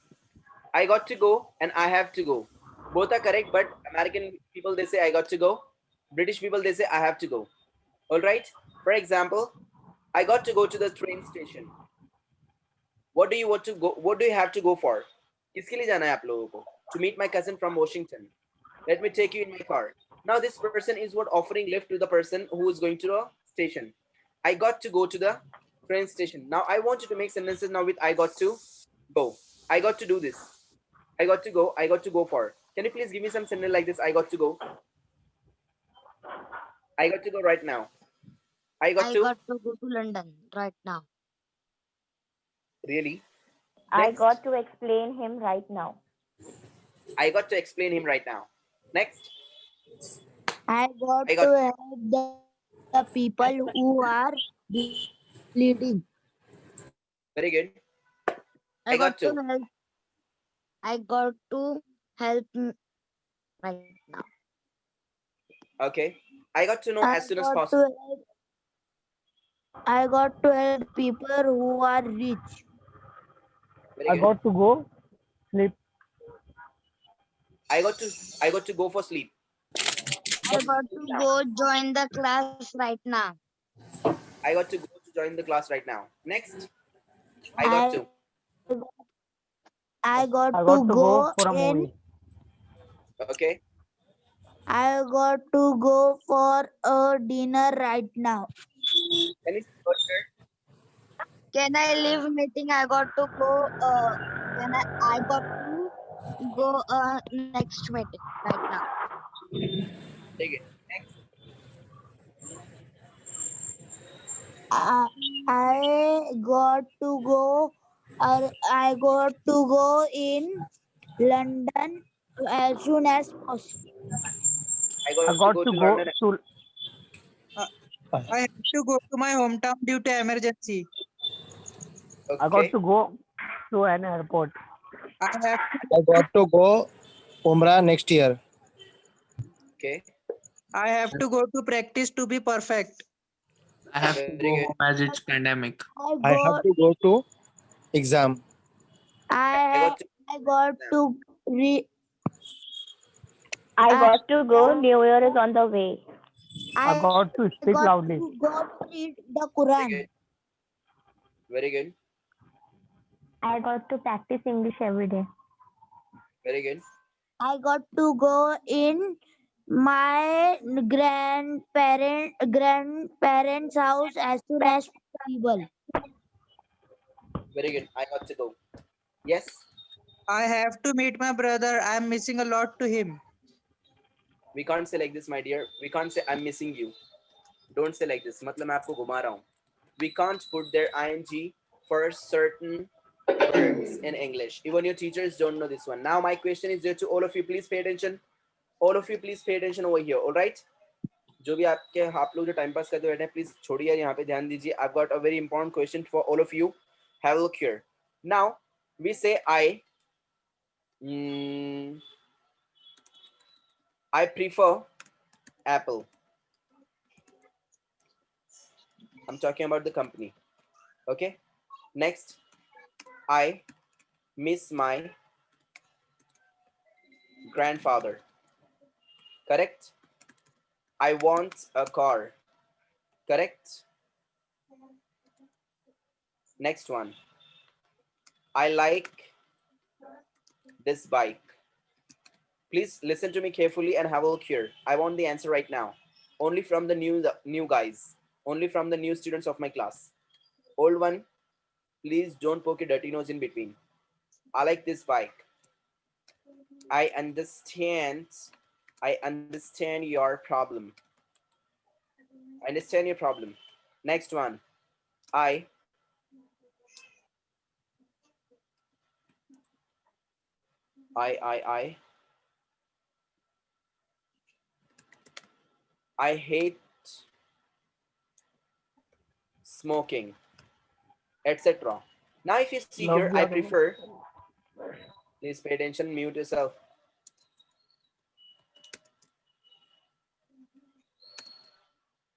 I got to go and I have to go. Both are correct, but American people, they say I got to go. British people, they say I have to go. All right. For example, I got to go to the train station. What do you want to go? What do you have to go for? किसके लिए जाना है आप लोगों को? To meet my cousin from Washington. Let me take you in my car. Now this person is what offering lift to the person who is going to the station. I got to go to the train station. Now I want you to make sentences now with I got to go. I got to do this. I got to go. I got to go for. Can you please give me some sentence like this? I got to go. I got to go right now. I got I to. got to go to London right now. Really? I Next. got to explain him right now. I got to explain him right now. Next. I got I got. to help the people who are bleeding. Very good. I I got got to to. help. I got to help right now. Okay. I got to know I as soon as got to possible. help. I got to help people who are rich. Very I good. got to go sleep. I got to. I got to go for sleep. I got to go join the class right now. I got to go to join the class right now. Next. I got I to. I got I to got to go go for a in. movie. Okay. I got to go for a dinner right now. Can you see word here? Can I leave meeting? I got to go. I got to go next meeting right now. Take it. Next. I got to go. I got to go in London as soon as possible. I I got to got go to to go London. to. I have to go to my hometown due to emergency. I got Okay. to go to an airport. I have I got to go Umrah next year. Okay. I have to go to practice to be perfect. I have to Very go good. home as it's pandemic. I have to go to exam. I got to. I got to re, I I, got to go. New Year is on the way. I I got to speak got loudly. to go to read the Very Quran. good. Very good. I got to practice English every day. Very good. I got to go in my grandparents' house as soon as possible. Very good. I got to go. Yes. I have to meet my brother. I am missing a lot to him. We can't say like this, my dear. We can't say I'm missing you. Don't say like this. मतलब मैं आपको घुमा रहा हूँ. We can't put their ing for certain words in English. Even your teachers don't know this one. Now my question is there to all of you. Please pay attention. All of you, please pay attention over here. All right. जो भी आप लोग जो time pass करते बैठे हैं please छोड़िए यहाँ पे ध्यान दीजिए. I've got a very important question for all of you. Have a look here. Now we say I prefer Apple. I'm talking about the company. Okay. Next, I miss my grandfather. Correct. I want a car. Correct. Next one. I like this bike. Please listen to me carefully and have a look here. I want the answer right now. Only from the new guys. Only from the new students of my class. Old one, please don't poke your dirty nose in between. I like this bike. I understand your problem. I understand your problem. Next one. I hate smoking, etc. Now if you see here, I prefer, please pay attention, mute yourself.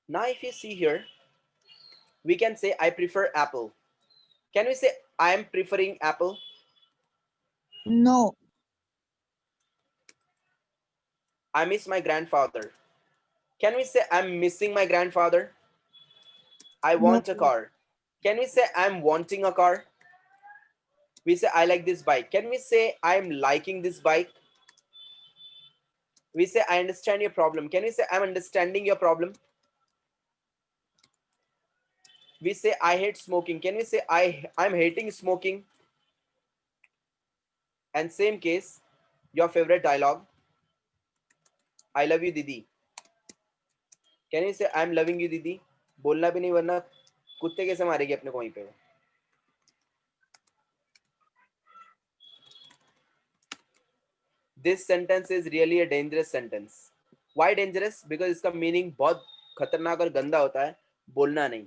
Now if you see here, we can say I prefer Apple. Can we say I am preferring Apple? No. I miss my grandfather. Can we say I'm missing my grandfather? I want a car. Can we say I'm wanting a car? We say I like this bike. Can we say I'm liking this bike? We say I understand your problem. Can we say I'm understanding your problem? We say I hate smoking. Can we say I'm hating smoking? And same case, your favorite dialogue, I love you Didi. Can you say I'm loving you Didi? बोलना भी नहीं वरना कुत्ते कैसे मारेगी अपने को वहीं पे वो. This sentence is really a dangerous sentence. Why dangerous? Because इसका meaning बहुत खतरनाक और गंदा होता है. बोलना नहीं.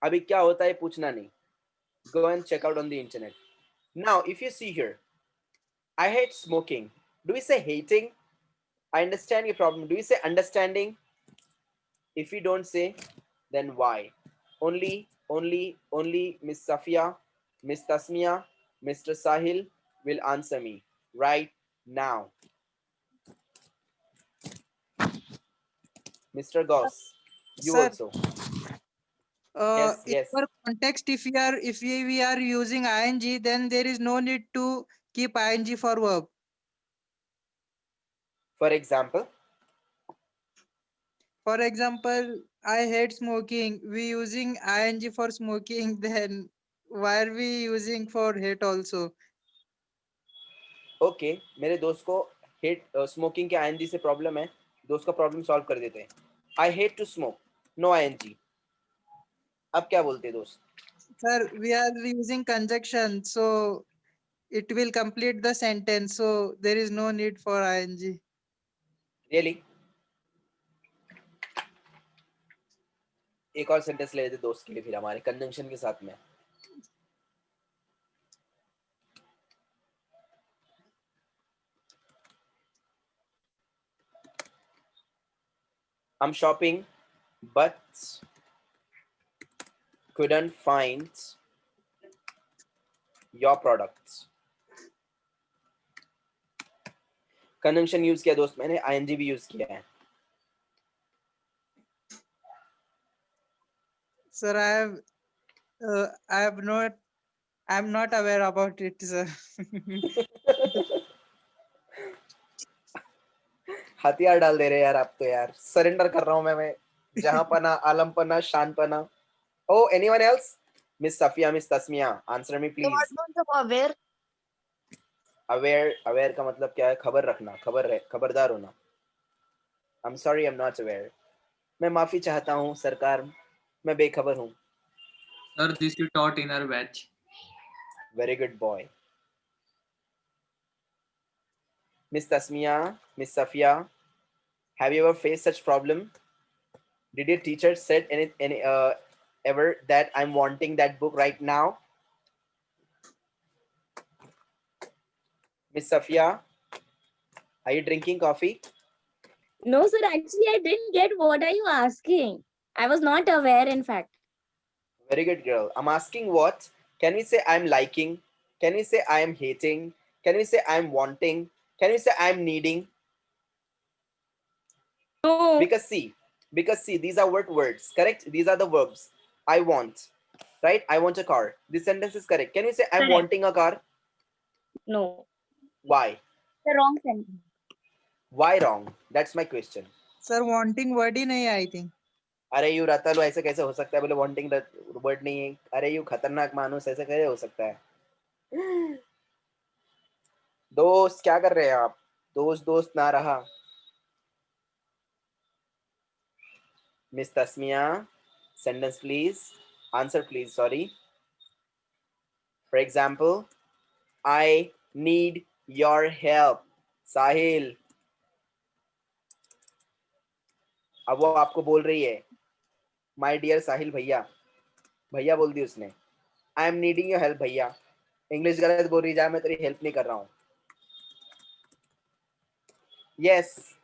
अभी क्या होता है पूछना नहीं. Go and check out on the internet. Now, if you see here, I hate smoking. Do we say hating? I understand your problem. Do we say understanding? If we don't say, then why? Only Miss Safia, Miss Tasmia, Mr. Sahil will answer me right now. Mr. Gauss, you Sir, also. Yes, in yes. our context, if we are using ing, then there is no need to keep ing for verb. For example, For example, I hate smoking. We using ing for smoking, then why are we using for hate also? okay, मेरे दोस्त को hate smoking के ing से problem है. दोस्त का problem solve कर देते हैं. I hate to smoke. No ing. अब क्या बोलते हैं दोस्त? Sir, we are using conjunction, so it will complete the sentence. So there is no need for ing. Really? एक और सेंटेंस ले लेते दोस्त के लिए फिर हमारे कंजंक्शन के साथ में. I'm shopping but couldn't find your products. Conjunction use किया दोस्त मैंने, ing भी यूज किया है. Sir, I'm not aware about it, sir. हथियार डाल दे रहे यार आप तो यार. सरेंडर कर रहा हूं मैं जहां पना आलम पना शान पना. Oh, anyone else? Miss Safia, Miss Tasmia, answer me please. aware? Aware का मतलब क्या है? खबर रखना, खबरदार होना. I'm sorry, I'm not aware. मैं माफी चाहता हूँ सरकार, मैं बेखबर हूँ. Sir, this you taught in our batch. Very good boy. Miss Tasmia, Miss Safia, have you ever faced such problem? Did your teacher said any ever that I'm wanting that book right now? Miss Safia, are you drinking coffee? No, sir. Actually, I didn't get what are you asking. I was not aware, in fact. Very good girl. I'm asking what? Can we say I'm liking? Can we say I'm hating? Can we say I'm wanting? Can we say I'm needing? No. Because see, these are what words, correct? These are the verbs. I want, right? I want a car. This sentence is correct. Can we say I'm Correct. wanting a car? No. Why? The wrong sentence. Why wrong? That's my question. Sir, wanting word ही नहीं है, I think. अरे you रतालू ऐसे कैसे हो सकता है? बोले वांटिंग वर्ड नहीं है. अरे यू खतरनाक मानुस ऐसे कैसे हो सकता है? दोस्त क्या कर रहे हैं आप? दोस्त ना रहा. Miss Tasmia, sentence please. Answer please, sorry. For example, I need your help. साहिल. अब वो आपको बोल रही है, My dear साहिल भैया. भैया बोल दी उसने. I am needing your help भैया. इंग्लिश गलत बोल रही जा, मैं तेरी हेल्प नहीं कर रहा हूँ. Yes.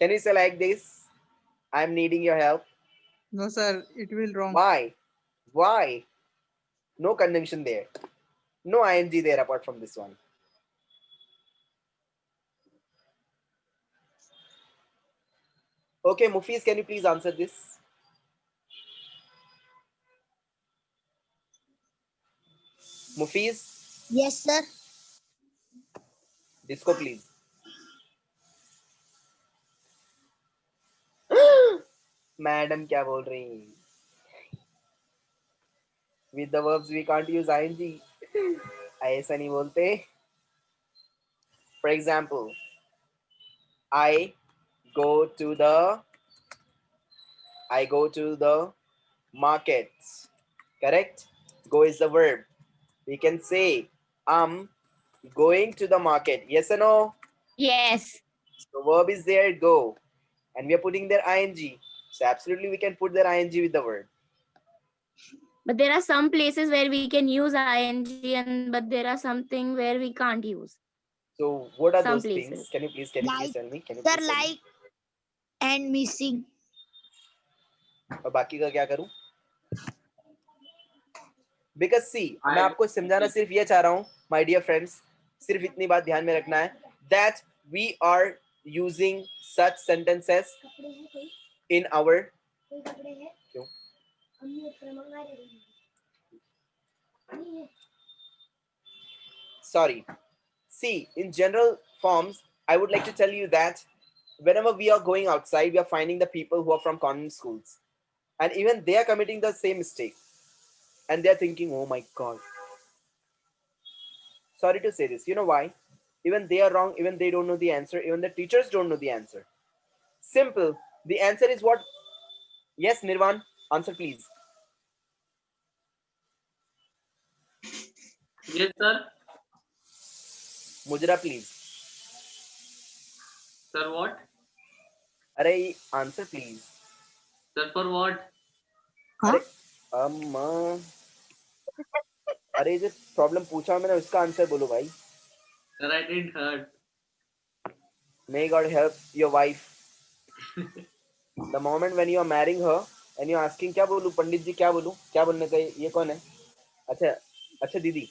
Can you say like this? I am needing your help. No, sir, it will wrong. Why? Why? No conjunction there. No ing there apart from this one. Okay, Mufiz, can you please answer this? Mufiz, Yes, sir. disco please. Madam क्या बोल रही? With the verbs we can't use ing. ऐसा नहीं बोलते. For example, I go to the market. Correct? Go is the verb. We can say I'm going to the market. Yes or no? Yes. So verb is there, go. And we are putting their ing. So absolutely we can put their ing with the word. But there are some places where we can use ing, but there are something where we can't use. So what are Some those things? places. Can you please Like, tell me? Can you sir, please tell me? like and missing. और बाकी का क्या करूं? Because see, मैं आपको समझाना सिर्फ ये चाह रहा हूं, my dear friends, सिर्फ इतनी बात ध्यान में रखना है that we are using such sentences in our क्यों? Sorry. See, in general forms, I would like to tell you that whenever we are going outside, we are finding the people who are from convent schools. And even they are committing the same mistake. And they are thinking, oh my God. Sorry to say this. You know why? Even they are wrong. Even they don't know the answer. Even the teachers don't know the answer. Simple. The answer is what? Yes, Nirvan. Answer, please. Yes, sir. Mujra, please. Sir, what? Arey, answer, please. Sir, for what? हाँ? अरे जो problem पूछा मैंने उसका answer बोलो भाई. Sir, I didn't heard. May God help your wife. The moment when you are marrying her and you are asking क्या बोलूं पंडित जी क्या बोलूं क्या बोलने का ये कौन है? अच्छा दीदी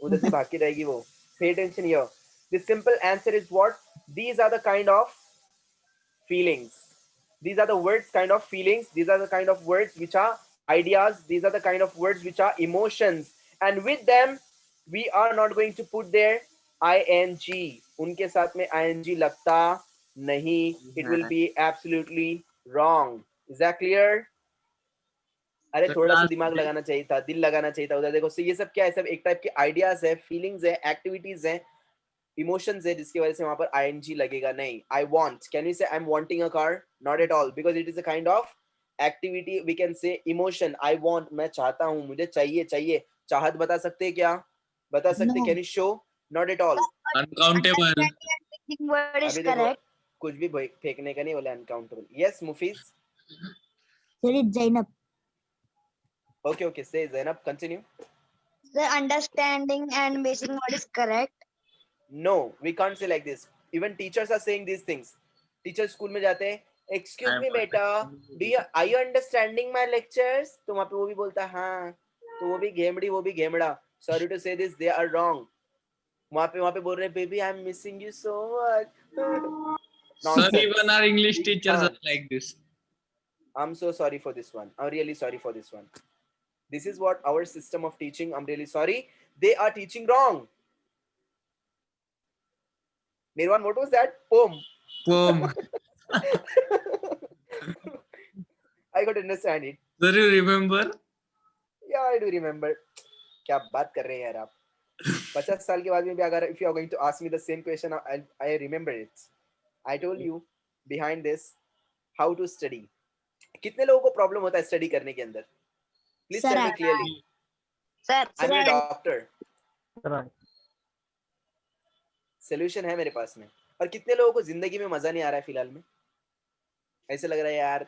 उधर से भाग के रहेगी वो. Pay attention here. The simple answer is what? These are the kind of feelings. These are the words kind of feelings. These are the kind of words which are ideas. These are the kind of words which are emotions. And with them, we are not going to put their ing. उनके साथ में ing लगता नहीं. It will be absolutely wrong. Is that clear? अरे Sir, थोड़ा सा last दिमाग लगाना चाहिए था, दिल लगाना चाहिए था उधर. देखो ये सब क्या है? सब एक टाइप के आइडियाज है, फीलिंग्स है, एक्टिविटीज है, इमोशंस है, जिसकी वजह से वहां पर ing लगेगा नहीं. I want, can we say I'm wanting a car? Not at all, because it is a kind of activity. We can say emotion. I want, मैं चाहता हूँ, मुझे चाहिए. चाहत बता सकते हैं क्या? बता सकते? No. Can you show? Not at all. uncountable. Understanding word is अभी देखो correct. कुछ भी फेंकने का नहीं बोला. Uncountable. Yes, Mufiz. Sir, it's Zainab. Okay, say Zainab, continue. The understanding and missing word is correct. No, we can't say like this. Even teachers are saying these things. Teachers school में जाते हैं, excuse me बेटा, are you understanding my lectures? तो वहाँ पे वो भी बोलता है हाँ, तो वो भी घेमड़ी वो भी घेमड़ा. Sorry to say this, they are wrong. वहाँ पे बोल रहे हैं baby I'm missing you so much. Sir, Nonsense. even our English teachers हाँ. are like this. I'm so sorry for this one. I'm really sorry for this one. This is what our system of teaching. I'm really sorry. They are teaching wrong. Nirvan, what was that? Poem. Poem. I got to understand it. Sir, you remember? Yeah, I do remember. क्या बात कर रहे हैं यार आप? 50 साल के बाद में भी अगर if you are going to ask me the same question, I remember it. I told you behind this how to study. कितने लोगों को प्रॉब्लम होता है स्टडी करने के अंदर? Please Sir, tell me clearly. Sir, I'm a doctor. Right. Solution है मेरे पास में. और कितने लोगों को जिंदगी में मजा नहीं आ रहा है फिलहाल में? ऐसे लग रहा है यार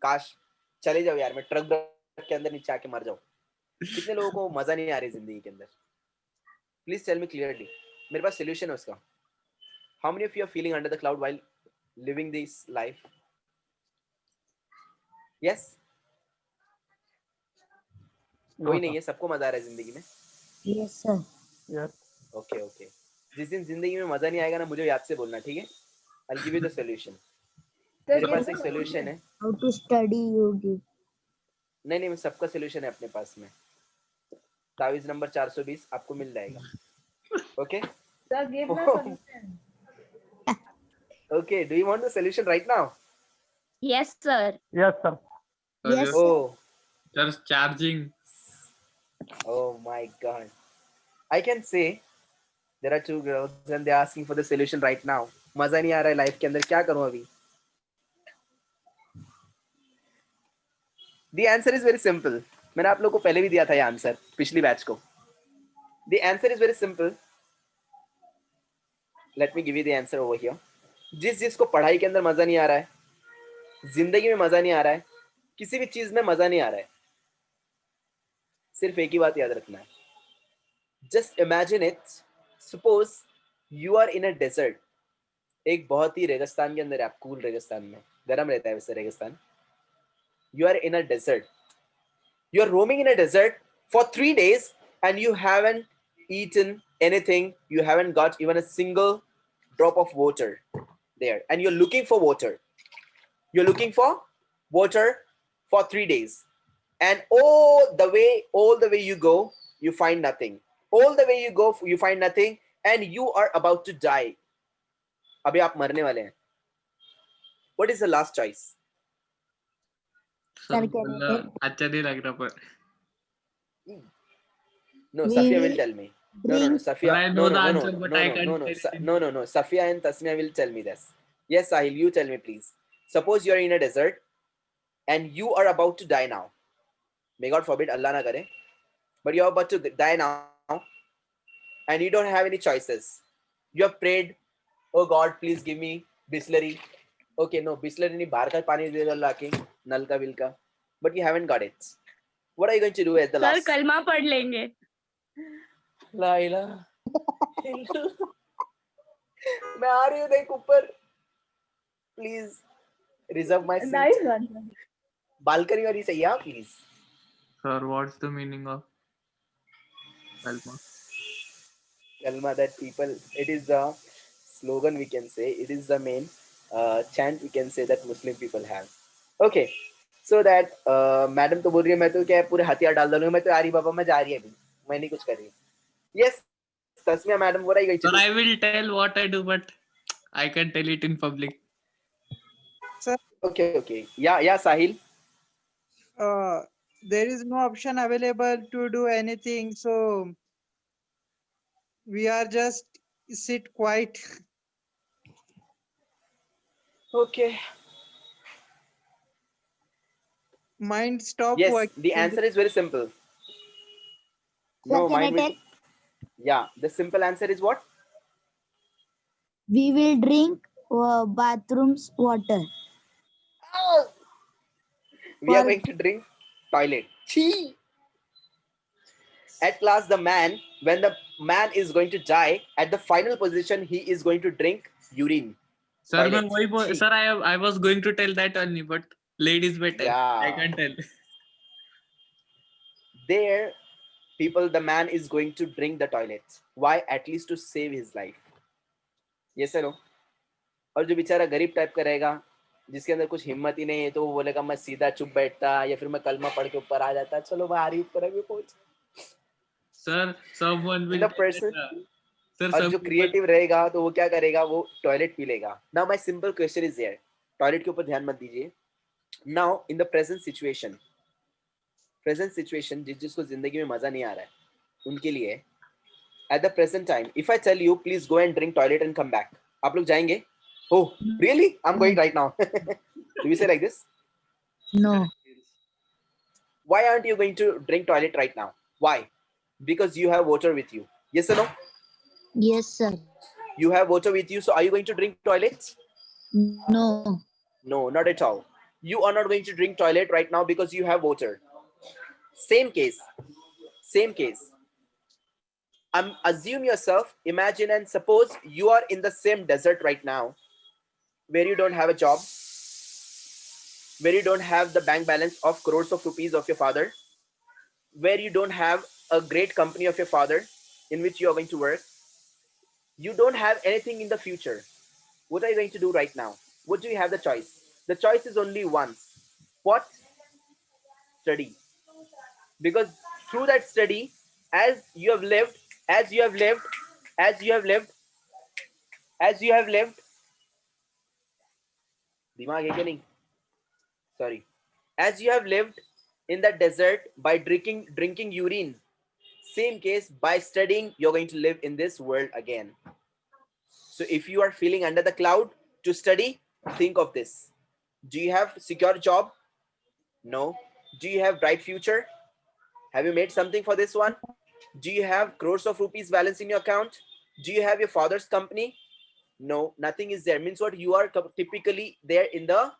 काश चले जाओ यार, मैं ट्रक के अंदर नीचे आके मर जाऊं. कितने लोगों को मजा नहीं आ रही जिंदगी के अंदर? Please tell me clearly. मेरे पास सॉल्यूशन है उसका. How many of you are feeling under the cloud while living this life? Yes, कोई नहीं है, सबको मजा आ रहा है जिंदगी में. yes, sir. Yes. ओके. जिस दिन जिंदगी में मजा नहीं आएगा ना, मुझे याद से बोलना, ठीक है? I give you the solution. मेरे पास एक सॉल्यूशन है. How to study you give. नहीं, सबका सॉल्यूशन है अपने पास में. तावीज नंबर 420 आपको मिल जाएगा. Okay okay. Do you want the solution right now? Yes, sir. Yes, sir. Sir, Yes, your- Oh, Sir, charging. oh my God. I can say There are two girls and they're asking for the solution right now. मजा नहीं आ रहा है life के अंदर, क्या करूं अभी? The answer is very simple. मैंने आप लोग को पहले भी दिया था ये आंसर पिछली बैच को. The answer is very simple. Let me give you the answer over here. जिसको पढ़ाई के अंदर मजा नहीं आ रहा है, जिंदगी में मजा नहीं आ रहा है, किसी भी चीज में मजा नहीं आ रहा है, सिर्फ एक ही बात याद रखना है. Just imagine it. Suppose you are in a desert. एक बहुत ही रेगिस्तान के अंदर है, आप कूल रेगिस्तान में, गर्म रहता है वैसे रेगिस्तान. You are in a desert. You are roaming in a desert for 3 days and you haven't eaten anything. You haven't got even a single drop of water there. And you're looking for water. You're looking for water for 3 days. And all the way you go, you find nothing. All the way you go, you find nothing. And you are about to die. अभी आप मरने वाले हैं. What is the last choice? Sir बोलना अच्छा नहीं लग रहा पर. No, We Safia will will tell me. No, Safia. I know the answer, but I can't tell you. No. Safia and Tasmia will tell me this. Yes, Sahil, you tell me, please. Suppose you are in a desert and you are about to die now. May God forbid, Allah na kare. But you are about to die now and you don't have any choices. You have prayed, oh God, please give me Bisleri. Okay, no, Bisleri नहीं, बाहर का पानी दे दो लाके, नल का bill का. But you haven't got it. What are you going to do at the last? Sir कलमा पढ़ लेंगे. ला इलाहा इल्लल्लाह. मैं आ रही हूँ देख ऊपर. Please reserve my seat. Nice one. Balcony वाली सही है, please. Sir, what's the meaning of kalma? Kalma, that people, it is the slogan we can say. It is the main chant we can say that Muslim people have. Okay, so that madam तो बोल रही है मैं तो क्या पूरे हथियार डाल दूंगा, मैं तो आ रही बाबा, मैं जा रही है अभी, मैं नहीं कुछ कर रही. Yes, Tasmia madam, what are you going to Sir, do? I will tell what I do, but I can tell it in public. Okay. Yeah, Sahil. There is no option available to do anything, so we are just sit quiet. Okay. Mind stop Yes, working. the answer is very simple. Sir, No, can I mind will. tell? Yeah, the simple answer is what? We will drink bathroom's water. We are For- going to drink toilet. Chee. At last, when the man is going to die, at the final position, he is going to drink urine. Sir, Toilet. मैं वही बोल, sir, I was going to tell that only, but ladies better. Yeah. I can't tell. There, people, the man is going to drink the toilet. Why? At least to save his life. Yes or no? और जो बेचारा गरीब type का रहेगा, जिसके अंदर कुछ हिम्मत ही नहीं है, तो वो बोलेगा मैं सीधा चुप बैठता या फिर मैं कलमा पढ़ के ऊपर आ जाता, चलो मैं आ रही ऊपर अभी पहुंच. Sir, someone will. The person, Sir, और जो क्रिएटिव रहेगा तो वो क्या करेगा, वो टॉयलेट पी लेगा. Now my simple question is here. Toilet के ऊपर ध्यान मत दीजिए. Now in the present situation जिसको जिंदगी में मजा नहीं आ रहा है, उनके लिए at the present time if I tell you please go and drink toilet and come back, आप लोग जाएंगे? Oh, really? I'm going right now. Do you say like this? No. Why aren't you going to drink toilet right now? Why? Because you have water with you. Yes or no? Yes, sir. You have water with you, so are you going to drink toilet? No. No, not at all. You are not going to drink toilet right now because you have water. Same case. Assume yourself, imagine and suppose you are in the same desert right now, where you don't have a job, where you don't have the bank balance of crores of rupees of your father, where you don't have a great company of your father in which you are going to work. You don't have anything in the future. What are you going to do right now? What do you have the choice? The choice is only one. What? Study. Because through that study, as you have lived, दिमाग है क्या नहीं? Sorry. As you have lived in the desert by drinking urine, Same case, by studying, you're going to live in this world again. So if you are feeling under the cloud to study, think of this. Do you have secure job? No. Do you have bright future? Have you made something for this one? Do you have crores of rupees balance in your account? Do you have your father's company? No, nothing is there. Means what? You are typically there in the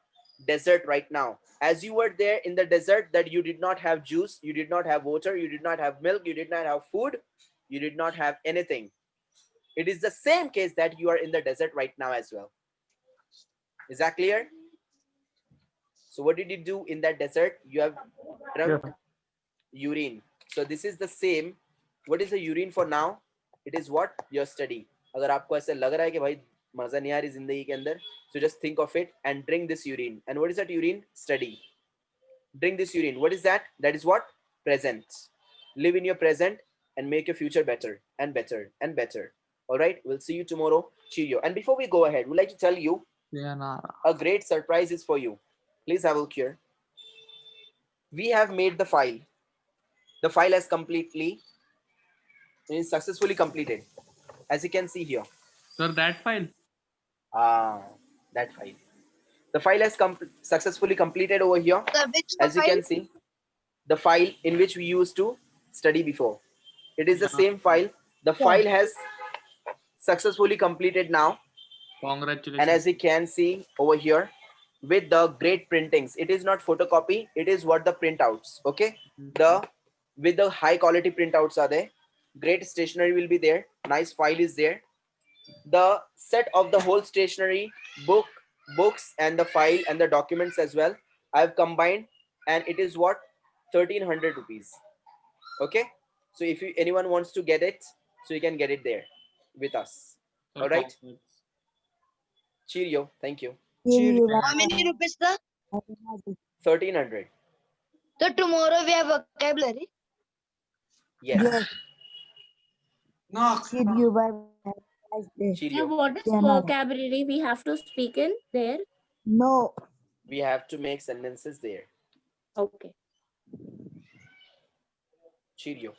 desert right now. As you were there in the desert, that you did not have juice, you did not have water, you did not have milk, you did not have food, you did not have anything. It is the same case that you are in the desert right now as well. Is that clear? So what did you do in that desert? You have drunk urine. So this is the same. What is the urine for now? It is what? Your study. अगर आपको ऐसे लग रहा है कि भाई मजा नहीं आ रही जिंदगी के अंदर, so just think of it and drink this urine. And what is that urine? Study. Drink this urine. What is that? That is what? Present. Live in your present and make your future better and better and better. All right. We'll see you tomorrow. Cheerio. And before we go ahead, we'd like to tell you a great surprise is for you. Please have a look here. We have made the file. The file has successfully completed. As you can see here. Sir, that file. That file. The file has successfully completed over here. As you can see, the file in which we used to study before. It is the same file. The file has successfully completed now. Congratulations. And as you can see over here, with the great printings, it is not photocopy, it is what the printouts. Okay, with the high quality printouts are there. Great stationery will be there. Nice file is there. The set of the whole stationery, books and the file and the documents as well, I have combined, and it is what? 1300 rupees. Okay, so if anyone wants to get it, so you can get it there with us. Sir, All right. congrats. Cheerio. Thank you. How many rupees, sir? 1300. So tomorrow we have vocabulary. Yes. Cheerio, bye. Cheerio. What is Sayonara. vocabulary we have to speak in there? No. We have to make sentences there. Okay. Cheerio.